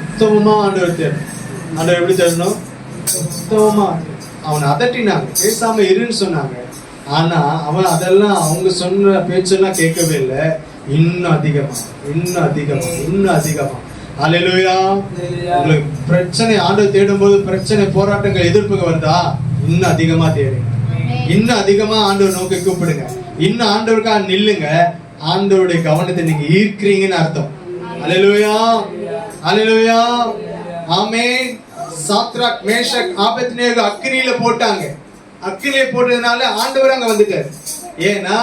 உத்தமமா ஆண்டவர் தேடணும். ஆண்டவர் எப்படி தேடணும்? உத்தமமா. அவனை அதட்டினாங்க, பேசாம இருன்னு சொன்னாங்க. ஆனா அவன் அதெல்லாம் அவங்க சொன்ன பேச்செல்லாம் கேட்கவே இல்லை. இன்னும் அதிகமா, இன்னும் அதிகமா, இன்னும் அதிகமா. அல்லேலூயா. உங்களுக்கு பிரச்சனை ஆண்டவர் தேடும் போது பிரச்சனை, போராட்டங்கள், எதிர்ப்புகள் வருதா, இன்னும் அதிகமா தேடுங்க. இன்னும் அதிகமா ஆண்டவர் நோக்கி கூப்பிடுங்க. இன்னும் ஆண்டவருக்காக நில்லுங்க. ஆண்டவருடைய கவனத்தை நீங்க ஈர்க்கிறீங்கன்னு அர்த்தம். அல்லேலூயா, அல்லேலூயா, ஆமென். சாத்ராக், மேஷக், ஆபேத்நேகோ அக்கினியில போட்டாங்க. அக்கினியில போட்டதுனால ஆண்டவர் அங்க வந்துட்டாரு. ஏன்னா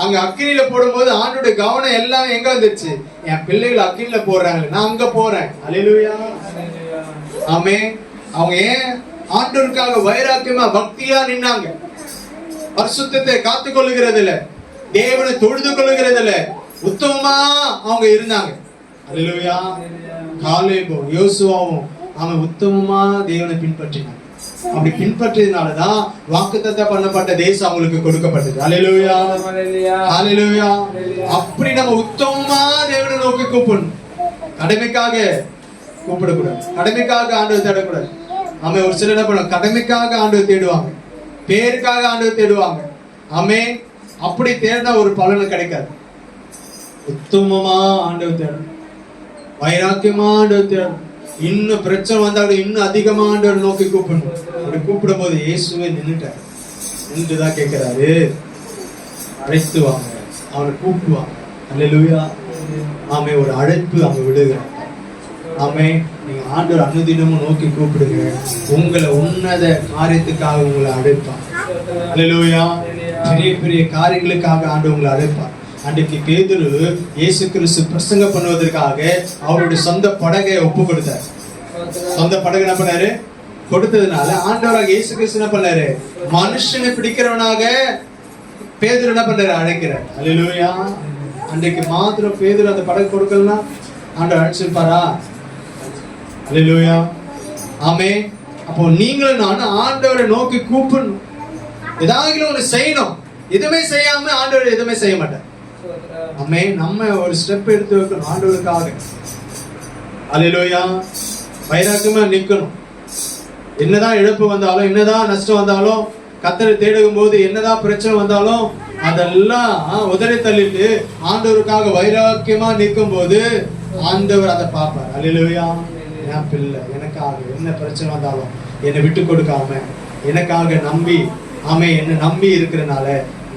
அங்க அக்கினியில போடும்போது ஆண்டோட கவனம் எல்லாம் எங்க வந்துருச்சு, என் பிள்ளைகள் அக்கினியில போடுறாங்க, நான் அங்க போறேன். அல்லேலூயா, ஆமென். அவங்க ஏன் ஆண்டவருக்காக வைராக்கியமா பக்தியா நின்னாங்க. பரிசுத்தத்தை காத்துக் கொள்ளுகிறதுல, தேவனை தொழுது கொள்ளுகிறதுல உத்தமமா அவங்க இருந்தாங்க. அல்லேலூயா. காலேபும் யோசுவாவும் அவன் உத்தமமா தேவனை பின்பற்றினாங்க. அப்படி பின்பற்றினாலதான் வாக்குத்தத்தம் பண்ணப்பட்ட தேசம் அவங்களுக்கு கொடுக்கப்பட்டது. அல்லேலூயா, அல்லேலூயா. அப்படி நம்ம உத்தமமா தேவனை நோக்கி கூப்பிடணும். கடமைக்காக கூப்பிடக்கூடாது, கடமைக்காக ஆண்டவர் தேடக்கூடாது. அவன் ஒரு சில என்ன பண்ணுவாங்க, கடமைக்காக ஆண்டவர் தேடுவாங்க, பேருக்காக ஆண்டவர் தேடுவாங்க. ஆமென். அப்படி தேடினா ஒரு பலனும் கிடைக்காது. உத்தமமா ஆண்டவர் தேடணும், வைராக்கியமா ஆண்டவர் தேடணும். இன்னும் பிரச்சனை வந்தாலும் இன்னும் அதிகமா ஆண்டவர் நோக்கி கூப்பிடணும். அப்படி கூப்பிடும் போது இயேசுவே நின்றுட்டாரு. நின்றுதான் கேட்கிறாரு, அழைத்து வாங்க, அவரை கூப்பிடுவாங்க. அல்லேலூயா, ஆமே. ஒரு அழைப்பு அவங்க விடுகிறார். ஆமே. நீங்க ஆண்டவர் அனுதினமும் நோக்கி கூப்பிடுங்க, உங்களை உன்னத காரியத்துக்காக உங்களை அழைப்பார். அல்லேலூயா. பெரிய பெரிய காரியங்களுக்காக ஆண்டவர் உங்களை அழைப்பார். அன்றைக்கு பேதுரு இயேசு கிறிஸ்து பிரசங்க பண்ணுவதற்காக அவருடைய சொந்த படகை ஒப்பு கொடுத்தார். சொந்த படகு என்ன பண்ணாரு, கொடுத்ததுனால ஆண்டவராக இயேசு கிறிஸ்து என்ன பண்ணாரு, மனுஷனை பிடிக்கிறவனாக பேதுரு என்ன பண்றாரு, அழைக்கிறார். அல்லேலூயா. அன்றைக்கு மாத்திரம் பேதுரு அந்த படகு கொடுக்கலாம், ஆண்டவர் அழைச்சிருப்பாரா? அல்லேலூயா, ஆமே. அப்போ நீங்களும் நானும் ஆண்டவரை நோக்கி கூப்பிடணும், ஏதாவது ஒன்று செய்யணும். எதுவுமே செய்யாம ஆண்டவர் எதுவுமே செய்ய மாட்டார். ஆமே. நம்ம ஒரு ஸ்டெப் எடுத்து வைக்கணும் ஆண்டவருக்காக. அல்லேலூயா. வைராக்கியமா நிக்கணும். என்னதான் இழப்பு வந்தாலும், என்னதான் நஷ்டம் வந்தாலும், கர்த்தரை தேடும் போது என்னதான் பிரச்சனை வந்தாலும் அதெல்லாம் உதறி தள்ளிட்டு ஆண்டவருக்காக வைராக்கியமா நிற்கும் போது ஆண்டவர் அதை பார்ப்பார். அல்லேலூயா. என் பிள்ளை எனக்காக என்ன பிரச்சனை வந்தாலும் என்னை விட்டு கொடுக்காம எனக்காக நம்பி, ஆமே, என்னை நம்பி இருக்கிறனால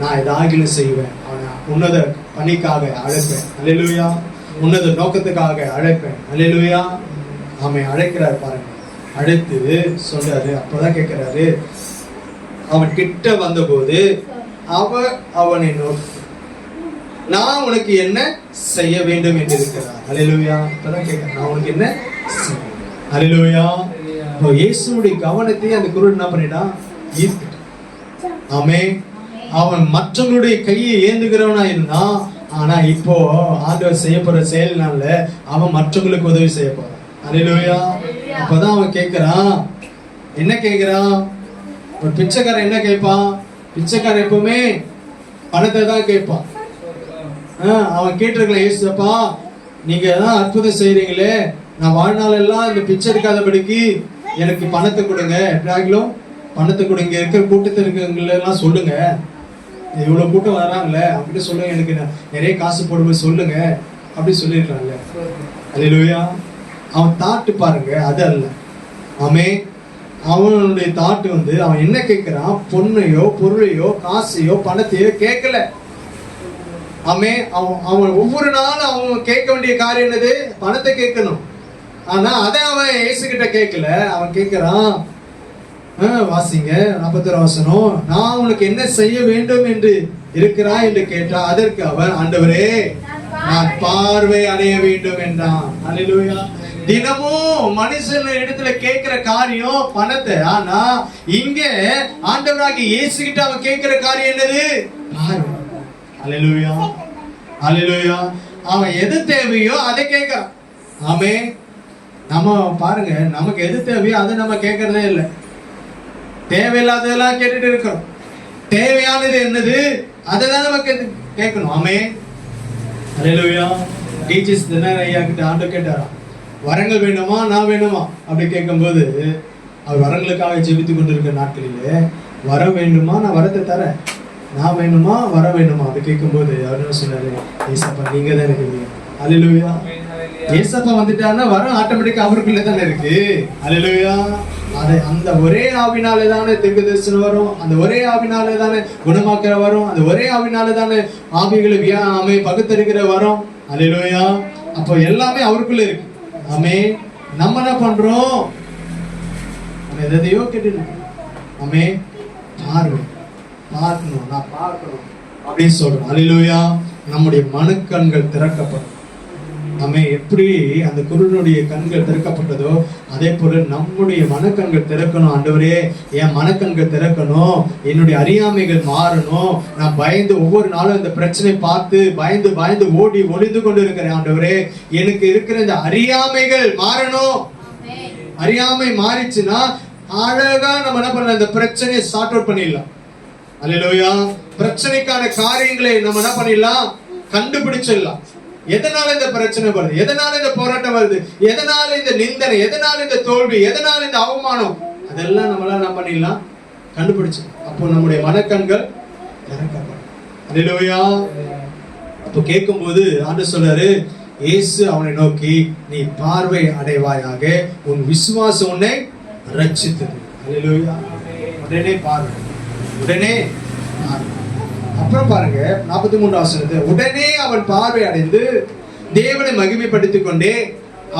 நான் ஏதாகிலும் செய்வேன். அவனை உன்னத பணிக்காக அழைப்பேன். அல்லேலூயா. உன்னத நோக்கத்துக்காக அழைப்பேன். அல்லேலூயா, ஆமே. அழைக்கிறார் பாருங்க. அழைத்து சொல்றாரு. அப்பதான் கேட்கிறாரு, அவன் கிட்ட வந்தபோது அவனை நோக்கி, நான் உனக்கு என்ன செய்ய வேண்டும் என்று இருக்கிறார். அல்லேலூயா. அப்பதான் கேட்கிறேன், நான் உனக்கு என்ன செய்ய. அல்லேலூயா. இயேசுடைய கவனத்தை அந்த குருடன் என்ன பண்ணிட்டான், ஈர்த்துட்டான். ஆமே. அவன் மற்றவங்களுடைய கையை ஏந்துகிறவனா இருந்தான். ஆனா இப்போ ஆண்டவர் செய்ய போற செயல்னால அவன் மற்றவங்களுக்கு உதவி செய்ய போறான். அல்லேலூயா. அப்பதான் அவன் கேட்கிறான், என்ன கேட்கிறான், ஒரு பிச்சைக்காரன் என்ன கேட்பான், பிச்சைக்காரன் எப்பவுமே பணத்தை தான் கேட்பான். அவன் கேட்டிருக்கலாம், ஏசுப்பா நீங்க தான் அற்புதம் செய்றீங்களே, நான் வாழ்நாள் எல்லாம் இந்த பிச்சை எடுக்காதபடிக்கு எனக்கு பணத்தை கொடுங்க, எப்படி ஆகிலும் பணத்தை கொடுங்க, இருக்கிற கூட்டத்தில் இருக்கிறவங்களெல்லாம் சொல்லுங்க, இவ்வளவு கூட்டம் வராங்களே அப்படி சொல்லுங்க, எனக்கு நிறைய காசு போடும்போது சொல்லுங்க அப்படி சொல்லிருக்காங்க. அல்லேலூயா. அவன் தாட்டு பாருங்க, அது அல்ல. ஆமே. அவனுடைய தாட்டு அவன் என்ன கேட்கிறான், பொண்ணையோ பொருளையோ காசையோ பணத்தையோ கேட்கல. ஆமே. அவன் ஒவ்வொரு நாளும் அவன் கேட்க வேண்டிய காரியம் என்னது, பணத்தை கேட்கணும். ஆனா அதை அவன் இயேசு கிட்ட கேட்கல. அவன் கேட்கிறான், வாசிங்க 41 வசனம், நான் உனக்கு என்ன செய்ய வேண்டும் என்று இருக்கிறாய் என்று கேட்டான். அதற்கு அவன், ஆண்டவரே நான் பார்வை அடைய வேண்டும் என்றான். அல்லேலூயா. தினமும் மனுஷன் இடத்துல கேட்கிற காரியம் பணத்தை, ஆனா இங்க ஆண்டவராகிய இயேசு கிட்ட அவன் கேட்கிற காரியம் என்னது, பார்வை. அல்லேலூயா, அல்லேலூயா. அவன் எது தேவையோ அதை கேட்கிறான். ஆமே. நம்ம பாருங்க, நமக்கு எது தேவையோ அதை நம்ம கேட்கறதே இல்லை. தேவையில்லாததெல்லாம் கேட்டுட்டு இருக்கிறோம். தேவையானது என்னது அதை தான் நமக்கு கேட்கணும். ஆமே. அல்லேலூயா. டீச்சர்ஸ் தினகரன் ஐயா கிட்ட ஆண்டவர் கேட்டாராம், வரங்கள் வேணுமா நான் வேணுமா அப்படி கேட்கும்போது, அவர் வரங்களுக்காக ஜெபித்து கொண்டிருக்கிற நாட்களிலே வர வேண்டுமா நான் வரத்தை தரேன், நான் வேணுமா வர வேணுமா அப்படி கேட்கும்போது அவர் என்ன சொன்னாரு, ஏசப்பா நீங்க தான் எனக்கு வேணும். அல்லேலூயா. ஏசப்பா வந்துட்டாருன்னா வரம் ஆட்டோமேட்டிக்கா அவருக்குள்ள தானே இருக்கு. அல்லேலூயா. அது அந்த ஒரே ஆவினாலே தானே தீர்க்க தரிசனம் வரும், அந்த ஒரே ஆவினாலே தானே குணமாக்கிற வரும், அந்த ஒரே ஆவினாலே தானே ஆவிகளை பகுத்தறிக்கிற வரும். அல்லேலூயா. அப்போ எல்லாமே அவருக்குள்ள இருக்கு. ஆமே. நம்ம என்ன பண்றோம், நம்ம எதையோ கேட்டு ஆமே பார்வை பார்க்கணும், நான் பார்க்கணும் அப்படின்னு சொல்றோம். அல்லேலூயா. நம்முடைய மனக்கண்கள் திறக்கப்படும். நம்ம எப்படி அந்த குருடனுடைய கண்கள் திறக்கப்பட்டதோ அதே போல நம்முடைய மனக்கண்கள் திறக்கணும். ஆண்டவரே என் மனக்கண்கள் திறக்கணும், என்னுடைய அறியாமைகள் மாறணும். நான் பயந்து ஒவ்வொரு நாளும் இந்த பிரச்சனை பார்த்து பயந்து பயந்து ஓடி ஒளிந்து கொண்டு இருக்கிறேன். ஆண்டவரே எனக்கு இருக்கிற இந்த அறியாமைகள் மாறணும். அறியாமை மாறிச்சுன்னா அழகா நம்ம என்ன பண்ணலாம், இந்த பிரச்சனையை சார்ட் அவுட் பண்ணிடலாம். அல்லேலூயா. பிரச்சனைக்கான காரியங்களை நம்ம என்ன பண்ணிடலாம், கண்டுபிடிச்சிடலாம். எதனால இந்த பிரச்சனை வருது, எதனால இந்த போராட்டம் வருது, எதனால இந்த நிந்தனை, எதனால இந்த தோல்வி, எதனால இந்த அவமானம், அதெல்லாம் நம்மளால என்ன பண்ணிடலாம், கண்டுபிடிச்சு. அப்போ நம்முடைய மனக்கண்கள் திறக்கப்படும். அல்லேலூயா. அப்போ கேட்கும்போது ஆண்டவர் சொல்றாரு, இயேசு அவனை நோக்கி நீ பார்வை அடைவாயாக, உன் விசுவாசம் உன்னை ரட்சித்தது. அல்லேலூயா. உடனே பார்வை, உடனே பார்வை. அப்புறம் பாருங்க 43 வசனத்தை, உடனே அவன் பார்வை அடைந்து தேவனை மகிமைப்படுத்திக் கொண்டே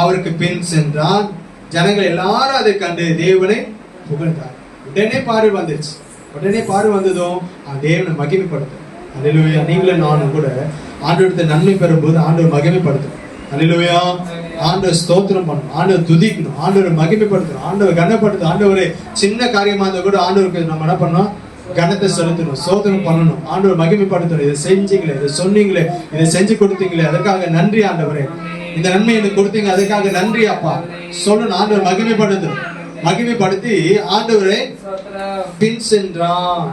அவருக்கு பின் சென்றான். ஜனங்கள் எல்லாரும் அதை கண்டு தேவனை புகழ்ந்தார். உடனே பார்வை வந்துருச்சு. உடனே பார்வை வந்ததும் தேவனை மகிமைப்படுத்த. அல்லேலூயா. நீங்களும் நானும் கூட ஆண்டவருடைய நன்மை பெறும்போது ஆண்டவர் மகிமைப்படுத்தணும். அல்லேலூயா. ஆண்டவர் ஸ்தோத்திரம் பண்ணணும், ஆண்டவர் துதிக்கணும், ஆண்டவர் மகிமைப்படுத்தணும், ஆண்டவர் கனப்படுத்தணும். ஆண்டவரே சின்ன காரியமா இருந்தா கூட ஆண்டவருக்கு நம்ம என்ன பண்ணணும், கனத்தை செலுத்தணும், சோதனம் பண்ணணும், ஆண்டவர் மகிமைப்படுத்தணும். இதை செஞ்சீங்களே, இதை சொன்னீங்களே, இதை செஞ்சு கொடுத்தீங்களே, அதுக்காக நன்றி ஆண்டவரே. இந்த நன்மை எனக்கு கொடுத்தீங்க, அதுக்காக நன்றி அப்பா சொல்லணும். ஆண்டவர் மகிமைப்படுத்தணும். மகிமைப்படுத்தி ஆண்டவரை பின் சென்றான்.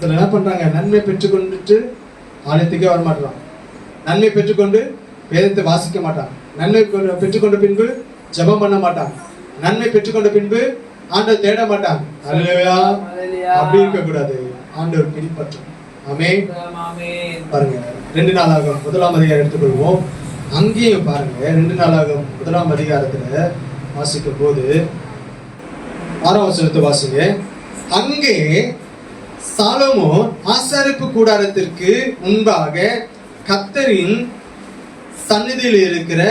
என்ன பண்றாங்க, நன்மை பெற்றுக்கொண்டுட்டு ஆலயத்துக்கே வர மாட்டான், நன்மை பெற்றுக்கொண்டு வேதத்தை வாசிக்க மாட்டான், நன்மை பெற்றுக்கொண்ட பின்பு ஜெபம் பண்ண மாட்டான், நன்மை பெற்றுக்கொண்ட பின்பு ஆண்டவர் தேட மாட்டாங்க. அல்லேலூயா. அப்படி இருக்க கூடாது, ஆண்டவர் பின்பற்றும். ஆமென். பாருங்க 2 நாளாகமம் 1ஆம் அதிகாரம் எடுத்துக்கொள்வோம். அங்கேயும் பாருங்க 2 நாளாகமம் 1ஆம் அதிகாரத்துல வாசிக்கும் போது 6ஆம் வசனத்தை வாசிங்க. அங்கே சாலமோன் ஆசாரிப்பு கூடாரத்திற்கு முன்பாக கர்த்தரின் சந்நிதியில் இருக்கிற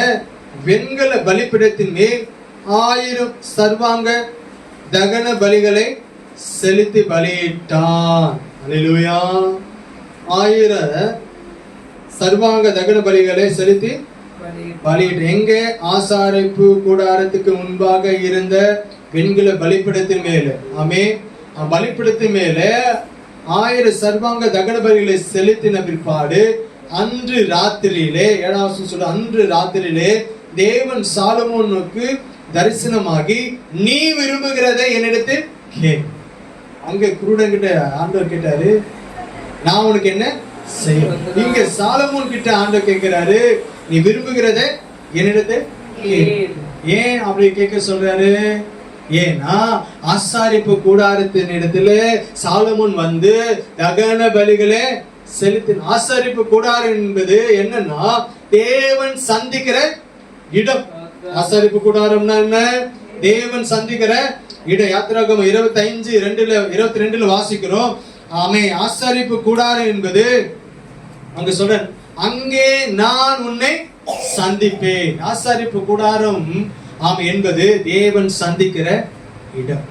வெண்கல பலிபீடத்தின் மேல் 1000 சர்வாங்க தகன பலிகளை செலுத்தி பலியிட்டான். அல்லேலூயா. 1000 சர்வாங்க தகன பலிகளை செலுத்தி பலியிட்டு, எங்கே, ஆசாரிப்பு கூடாரத்துக்கு முன்பாக இருந்த வெண்கல பலிபீடத்தின் மேல. ஆமே. பலிபீடத்தின் மேல 1000 சர்வாங்க தகன பலிகளை செலுத்தின பிற்பாடு அன்று ராத்திரியிலே, 7ஆம் சொல்ல, அன்று ராத்திரியிலே தேவன் சாலமோனுக்கு தரிசனமாகி நீ விரும்புகிறதை என்னிடத்தில் கேள். அங்க குருடன்கிட்ட ஆண்டவர் கேட்டாரு, நான் உனக்கு என்ன செய்ய. இங்க சாலமோன் கிட்ட ஆண்டவர் கேட்கிறாரு, நீ விரும்புகிறத என்னிடத்தில் கேள். ஏன் அப்படி கேட்க சொல்றாரு, ஏன்னா ஆசாரிப்பு கூடாரத்தின் இடத்துல சாலமோன் வந்து தகன பலிகளை செலுத்தின. ஆசாரிப்பு கூடாரம் என்பது என்னன்னா தேவன் சந்திக்கிற இடம். ஆசாரிப்பு கூடாரம்னா என்ன, தேவன் சந்திக்கிற இடம். யாத்திராகமம் 25:22 வாசிக்கிறோம். ஆமே. ஆசாரிப்பு கூடாரம் என்பது அங்க சொல்ற, அங்கே நான் உன்னை சந்திப்பேன். ஆசாரிப்பு கூடாரம் ஆமே என்பது தேவன் சந்திக்கிற இடம்.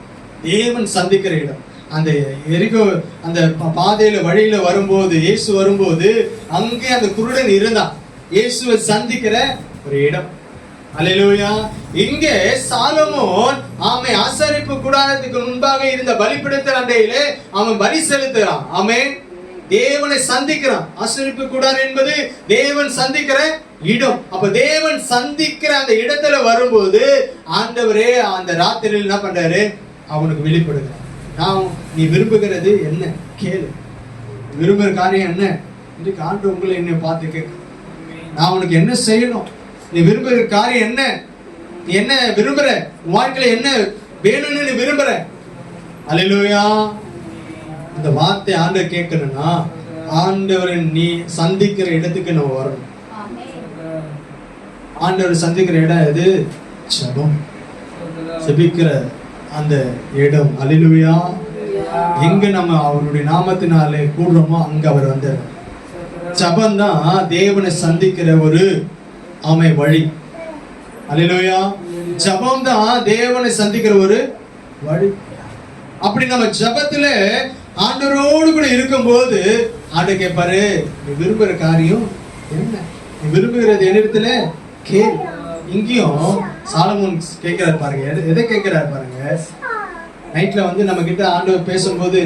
தேவன் சந்திக்கிற இடம். அந்த எரிகோ அந்த பாதையில வழியில வரும்போது, இயேசு வரும்போது அங்கே அந்த குருடன் இருந்தான். இயேசுவை சந்திக்கிற ஒரு இடம். அல்லேலூயா. இங்கே சாலமோன் ஆமே ஆசாரிப்பு கூடாரத்துக்கு முன்பாக இருந்த பலிபீடத்தின் அண்டையிலே அவன் பலி செலுத்துகிறான். ஆமென். தேவனை சந்திக்கிறான். ஆசாரிப்பு கூடாரம் என்பது தேவன் சந்திக்கிற இடம். அப்ப தேவன் சந்திக்கிற அந்த இடத்துல வரும்போது ஆண்டவரே அந்த ராத்திரியில் என்ன பண்றாரு, அவனுக்கு வெளிப்படுகிறார். நான் நீ விரும்புகிறது என்ன கேளு, விரும்புகிற காரியம் என்ன. இன்றைக்கு ஆண்டு உங்களை என்னை பார்த்து கேட்க, நான் உனக்கு என்ன செய்யணும், நீ விரும்புகிற காரியம் என்ன, நீ என்ன விரும்புற, வாழ்க்கையில என்ன வேணும்னு நீ விரும்புற. அல்லேலூயா. இந்த வார்த்தை ஆண்டவர் கேட்கணும்னா ஆண்டவரை நீ சந்திக்கிற இடத்துக்கு நம்ம வரணும். ஆண்டவர் சந்திக்கிற இடம் எது? ஜெபம், ஜெபிக்கிற அந்த இடம். அல்லேலூயா. எங்க நம்ம அவருடைய நாமத்தினாலே கூடுறோமோ அங்க அவர் வந்தார். ஜெபம் தான் தேவனை சந்திக்கிற ஒரு வழி. அல்லேலூயா. ஜெபம் தான் தேவனை சந்திக்கிற ஒரு வழி. அப்படி நம்ம ஜெபத்துல ஆண்டவரோடு கூட இருக்கும்போது ஆண்டவர் கேட்பாரு, நீ விரும்புகிற காரியம் என்ன, நீ விரும்புகிறது என்னிடத்துல கேள். இங்கேயும் சாலமோன் கேட்கிறாரு பாருங்க. எதை கேட்கிறாரு பாருங்க. நைட்ல நம்ம கிட்ட ஆண்டவர் பேசும்போது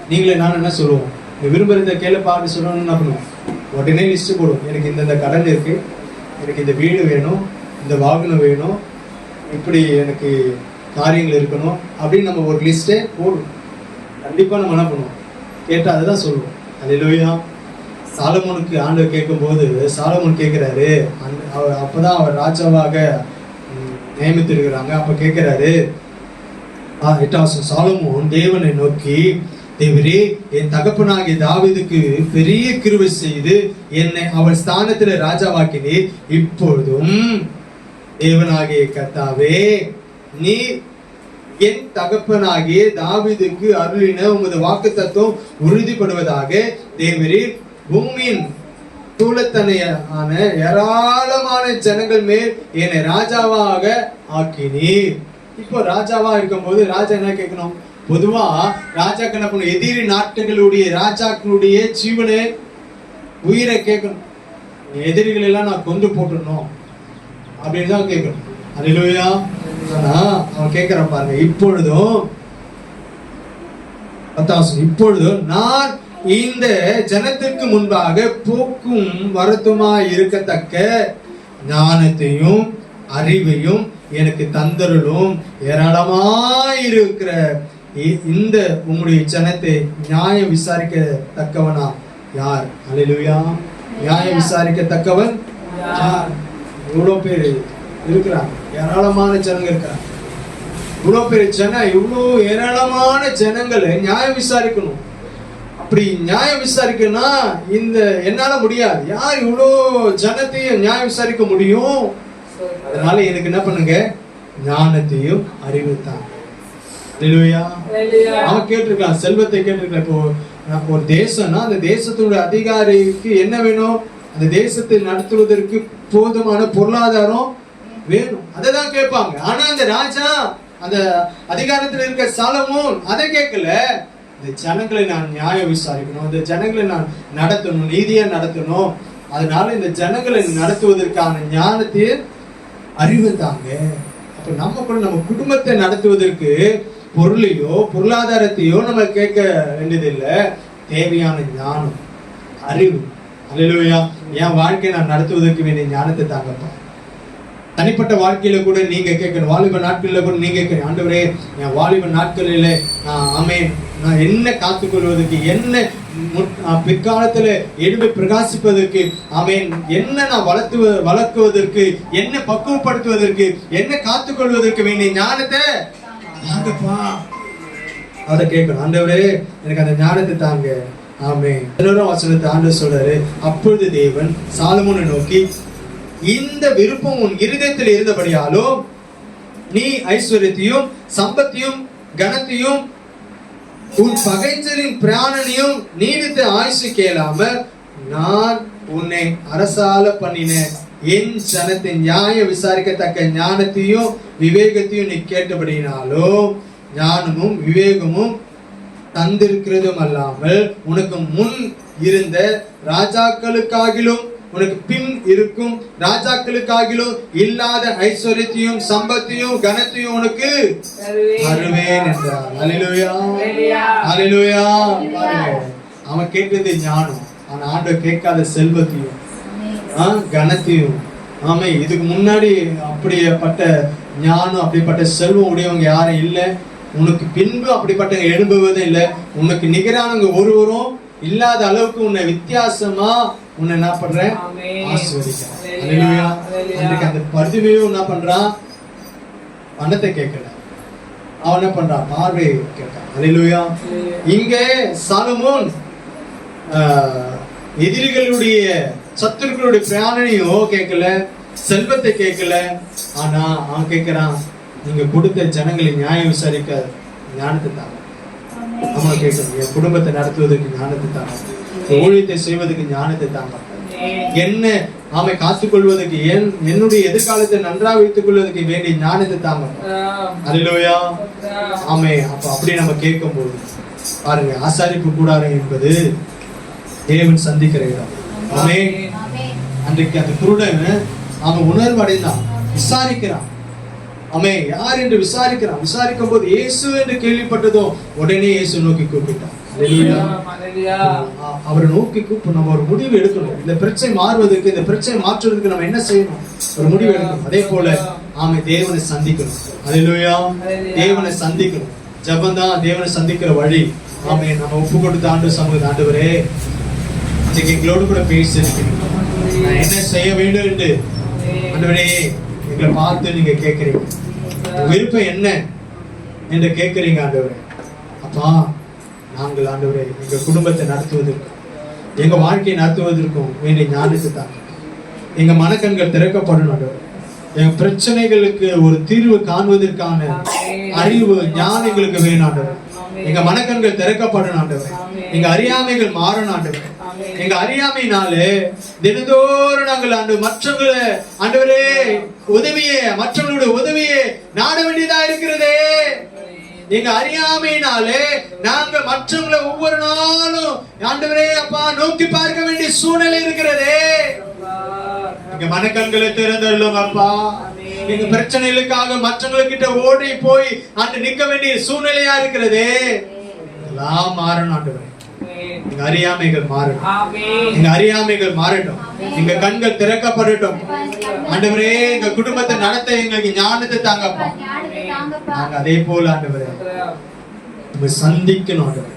நீங்களே நானும் என்ன சொல்லுவோம், நீ விரும்புறத கேளு பாட்டு சொல்லணும்னு என்ன பண்ணுவோம், உடனே லிஸ்ட் போடுவோம். எனக்கு இந்த கடன் இருக்கு, எனக்கு இந்த வீடு வேணும், இந்த வாகனம் வேணும், இப்படி எனக்கு காரியங்கள் இருக்கணும் அப்படின்னு நம்ம ஒரு லிஸ்டே போடுவோம். கண்டிப்பா நம்ம என்ன பண்ணுவோம், கேட்டா அதுதான் சொல்லுவோம். அல்லேலூயா. சாலமோனுக்கு ஆண்டவர் கேட்கும்போது சாலமோன் கேட்கிறாரு, அப்பதான் அவர் ராஜாவாக நியமித்திருக்கிறாங்க. அப்ப கேட்கிறாரு 8 சாலமோன் தேவனை நோக்கி, தேவரே, என் தகப்பனாகிய தாவீதுக்கு பெரிய கிருபை செய்து என்னை அவர் ஸ்தானத்துல ராஜாவாக்கினே, இப்பொழுதும் தேவனாகிய கர்த்தாவே, நீ என் தகப்பனாகிய தாவீதுக்கு அருளின உமது வாக்குத்தத்தம் உறுதிப்படுவதாக. தேவரே, பூமியின் தூளத்தனையான ஏராளமான ஜனங்கள் மேல் என்னை ராஜாவாக ஆக்கினீர். இப்போ ராஜாவா இருக்கும்போது ராஜா என்ன கேட்கணும்? பொதுவா ராஜாக்கு என்ன பண்ணும், எதிரி நாட்டுகளுடைய ராஜாக்களுடைய ஜீவனை உயிரை கேட்கணும். எதிரிகள் எல்லாம் நான் கொண்டு போட்டுடணும் அப்படின்னு தான் கேட்கணும். அல்லேலூயா. ஆனா அவன் கேட்கிறான் பாருங்க, இப்பொழுதும் 10 இப்பொழுதும் நான் இந்த ஜனத்திற்கு முன்பாக போக்கும் வரத்துமா இருக்கத்தக்க ஞானத்தையும் அறிவையும் எனக்கு தந்தருளும் ஏராளமாயிருக்கிற இந்த உங்களுடைய ஜனத்தை நியாயம் விசாரிக்கத்தக்கவனா யார்? அல்லேலூயா. நியாயம் விசாரிக்கத்தக்கவன் யார்? இவ்வளவு பேர் இருக்கிறாங்க, ஏராளமான ஜனங்கள் இருக்கிறாங்க. இவ்வளவு பேர் ஜனம், இவ்வளவு ஏராளமான ஜனங்களை நியாயம் விசாரிக்கணும். அப்படி நியாயம் விசாரிக்கணும்னா இந்த என்னால முடியாது. யார் இவ்வளோ ஜனத்தையும் நியாயம் விசாரிக்க முடியும்? அதனால எனக்கு என்ன பண்ணுங்க, ஞானத்தையும் அறிவு தான். அவன் கேட்டிருக்கலாம், செல்வத்தை கேட்டிருக்கலாம். இப்போ ஒரு தேசம்னா அந்த தேசத்தினுடைய அதிகாரிக்கு என்ன வேணும்? அந்த தேசத்தை நடத்துவதற்கு போதுமான பொருளாதாரம் வேணும். அதை தான் கேட்பாங்க. ஆனா அந்த ராஜா, அந்த அதிகாரத்தில் இருக்க சாலமோன் அதை கேட்கல. இந்த ஜனங்களை நான் நியாயம் விசாரிக்கணும், இந்த ஜனங்களை நான் நடத்தணும், நீதியா நடத்தணும். அதனால இந்த ஜனங்களை நடத்துவதற்கான ஞானத்தையும் அறிவு தாங்க. அப்ப நம்ம கூட நம்ம குடும்பத்தை நடத்துவதற்கு பொருளையோ பொருளாதாரத்தையோ நம்ம கேட்க வேண்டியதில்லை. தேவையான ஞானம், அறிவு. அல்லேலூயா. என் வாழ்க்கையை நான் நடத்துவதற்கு வேண்டிய ஞானத்தை தாங்கப்பா. தனிப்பட்ட வாழ்க்கையில கூட நீங்க கேட்கணும். வாலிப நாட்களில கூட நீங்க கேட்கணும், ஆண்டவரே, என் வாலிப நாட்களில நான் என்ன காத்துக்கொள்வதற்கு, என்ன பிற்காலத்துல எழுப்பி பிரகாசிப்பதற்கு, என்ன நான் வளர்க்குவதற்கு, என்ன பக்குவப்படுத்துவதற்கு, என்ன காத்துக்கொள்வதற்கு வேண்டிய ஞானத்தை தாங்கப்பா. அதை கேட்கணும். ஆண்டவரே, எனக்கு அந்த ஞானத்தை தாங்க. ஆமென். 11ஆம் வசனத்தை ஆண்டவர் சொல்றாரு, அப்பொழுது தேவன் சாலமோனை நோக்கி, இந்த விருப்பம் உன் இருதயத்தில் இருந்தபடியாலும் நீ ஐஸ்வர்யத்தையும் சம்பத்தையும் கனத்தையும் உன் பகைஞரின் பிராணனையும் நீடித்த ஆயுசு கேளாம நான் உன்னை அரசால பண்ணின என் ஜனத்தை நியாய விசாரிக்கத்தக்க ஞானத்தையும் விவேகத்தையும் நீ கேட்டபடினாலும் ஞானமும் விவேகமும் தந்திருக்கிறதும் அல்லாமல் உனக்கு முன் இருந்த ராஜாக்களுக்காகிலும் உனக்கு பின் இருக்கும் ராஜாக்களுக்காகிலும் இல்லாத ஐஸ்வர்யத்தையும் சம்பத்தையும் கனத்தையும் உனக்கு தருவேன் என்றார். அல்லேலூயா. அல்லேலூயா. அவன் கேட்டது ஞானம், ஆனா ஆண்டவர் கேட்காத செல்வத்தையும் கனத்தையும். ஆமை, இதுக்கு முன்னாடி அப்படிப்பட்ட ஞானம், அப்படிப்பட்ட செல்வம் உடையவங்க யாரும் இல்லை. உனக்கு பின்பு அப்படிப்பட்ட எழும்புவதும் இல்லை. உனக்கு நிகரானவங்க ஒருவரும் இல்லாத அளவுக்கு உன்னை வித்தியாசமா உன்னை என்ன பண்றேன், ஆசீர்வதிக்கிறேன். அல்லேலூயா. அன்றைக்கு அந்த பர்திமேயு என்ன பண்றான், பணத்தை கேட்கல, அவன் என்ன பண்றான், பார்வையை கேட்டான். அல்லேலூயா. இங்கே சாலமோன் எதிரிகளுடைய சத்துருக்களுடைய பிராணனையோ கேட்கல, செல்வத்தை கேட்கல. ஆனா அவன் கேட்கிறான், நீங்க கொடுத்த ஜனங்களை நியாயம் விசாரிக்க ஞானத்தை தாங்க. அம்மா கேட்கணும், என் குடும்பத்தை நடத்துவதற்கு ஞானத்தை தாங்க, ஊழியத்தை செய்வதற்கு ஞானத்தை தாங்க, என்ன ஆமை காத்துக் கொள்வதற்கு, என்னுடைய எதிர்காலத்தை நன்றாக வைத்துக் கொள்வதற்கு வேண்டிய ஞானத்தை தாங்க. அல்லேலூயா. ஆமே. அப்ப அப்படி நம்ம கேட்கும் போது பாருங்க, ஆசாரிப்பு கூடாரம் என்பது தேவன் சந்திக்கிற இடம். ஆமே. அன்றைக்கு அந்த குருடன் அவன் உணர்வு அடைந்தான், விசாரிக்கிறான். ஆமே. யார் என்று விசாரிக்கிறான். விசாரிக்கும் போது இயேசு என்று கேள்விப்பட்டதும் உடனே இயேசு நோக்கி கூப்பிட்டான். அவரை நோக்கி கூப்பிட்டு நம்ம ஒரு முடிவு எடுக்கணும். இந்த பிரச்சனை மாறுவதற்கு, இந்த பிரச்சனை மாற்றுவதற்கு நம்ம என்ன செய்யணும், ஒரு முடிவு எடுக்கணும். அதே போல ஆமே, தேவனை சந்திக்கணும். அல்லேலூயா. தேவனை சந்திக்கணும். ஜெபம் தான் தேவனை சந்திக்கிற வழி. ஆமே. நம்ம ஒப்பு கொடுத்த சமூக ஆண்டவரே, எங்களோடு கூட பேசியிருக்கீங்க, நான் என்ன செய்ய வேண்டும் என்று ஆண்டவரே எங்களை பார்த்து நீங்க கேட்கிறீங்க. விருப்பம் என்ன என்று கேட்கிறீங்க ஆண்டவரே. அப்பா, நாங்கள் ஆண்டவரே எங்க குடும்பத்தை நடத்துவதற்கும் எங்க வாழ்க்கையை நடத்துவதற்கும் வேண்டிய ஞானத்தை தாங்க. எங்க மனக்கண்கள் திறக்கப்படணும் ஆண்டவரே. எங்க பிரச்சனைகளுக்கு ஒரு தீர்வு காண்பதற்கான அறிவு ஞானம் எங்களுக்கு வேணும் ஆண்டவரே. எங்க மனக்கண்கள் திறக்கப்படணும் ஆண்டவரே. எங்க அறியாமைகள் மாறணும் ஆண்டவரே. எங்க அறியாமையினாலே தினந்தோறும் நாங்கள் மற்றவங்களை ஆண்டவரே உதவியே, மற்றவங்களுடைய உதவியே நாட வேண்டியதா இருக்கிறதே. எங்க அறியாமையினாலே நாங்கள் மற்றவங்களை ஒவ்வொரு நாளும் ஆண்டவரே அப்பா நோக்கி பார்க்க வேண்டிய சூழ்நிலை இருக்கிறதே. எங்க மனக்கண்களை திறந்தள்ளும் அப்பா. எங்க பிரச்சனைகளுக்காக மற்றவங்ககிட்ட ஓடி போய் அன்று நிற்க வேண்டிய சூழ்நிலையா இருக்கிறதே. எல்லாம் மாறணும் ஆண்டவரே. எங்க அறியாமைகள் மாறட்டும். எங்க அறியாமைகள் மாறட்டும். எங்க கண்கள் திறக்கப்படட்டும் ஆண்டவரே. எங்க குடும்பத்தை நடத்த எங்களுக்கு ஞானத்தை தாங்கப்பா. நாங்க அதே போல ஆண்டவரே நம்ம சந்திக்கணும் ஆண்டவரே.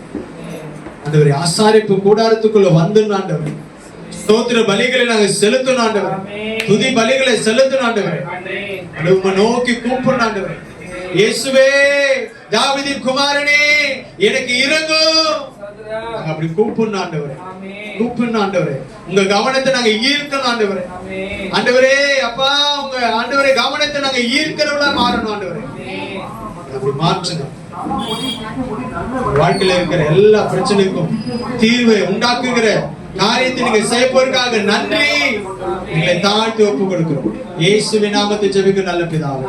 ஆண்டவரே ஆசாரிப்பு கூடாரத்துக்குள்ள வந்துடணும் ஆண்டவரே. ஸ்தோத்திர பலிகளை நாங்க செலுத்தணும் ஆண்டவரே. துதி பலிகளை செலுத்தணும் ஆண்டவரே. உம்மை நோக்கி கூப்பிடணும் ஆண்டவரே. இயேசுவே, தாவீதின் குமாரனே, எனக்கு இரங்கும். அப்படி கூப்பிடணும் ஆண்டவரே. கூப்பிடணும் ஆண்டவரே. உங்க கவனத்தை நாங்க ஈர்க்கணும் ஆண்டவரே. ஆண்டவரே அப்பா, உங்க ஆண்டவரே கவனத்தை நாங்க ஈர்க்கிறவளா மாறணும் ஆண்டவரே. அப்படி மாற்றுங்க. வாழ்க்கையில இருக்கிற எல்லா பிரச்சனைக்கும் தீர்வை உண்டாக்குகிற காரியத்தை நீங்க செய்வதற்காக நன்றி. எங்களை தாழ்த்தி ஒப்பு கொடுக்கிறோம். இயேசுவின் நாமத்தில் ஜெபிக்கிறோம் நல்ல பிதாவே.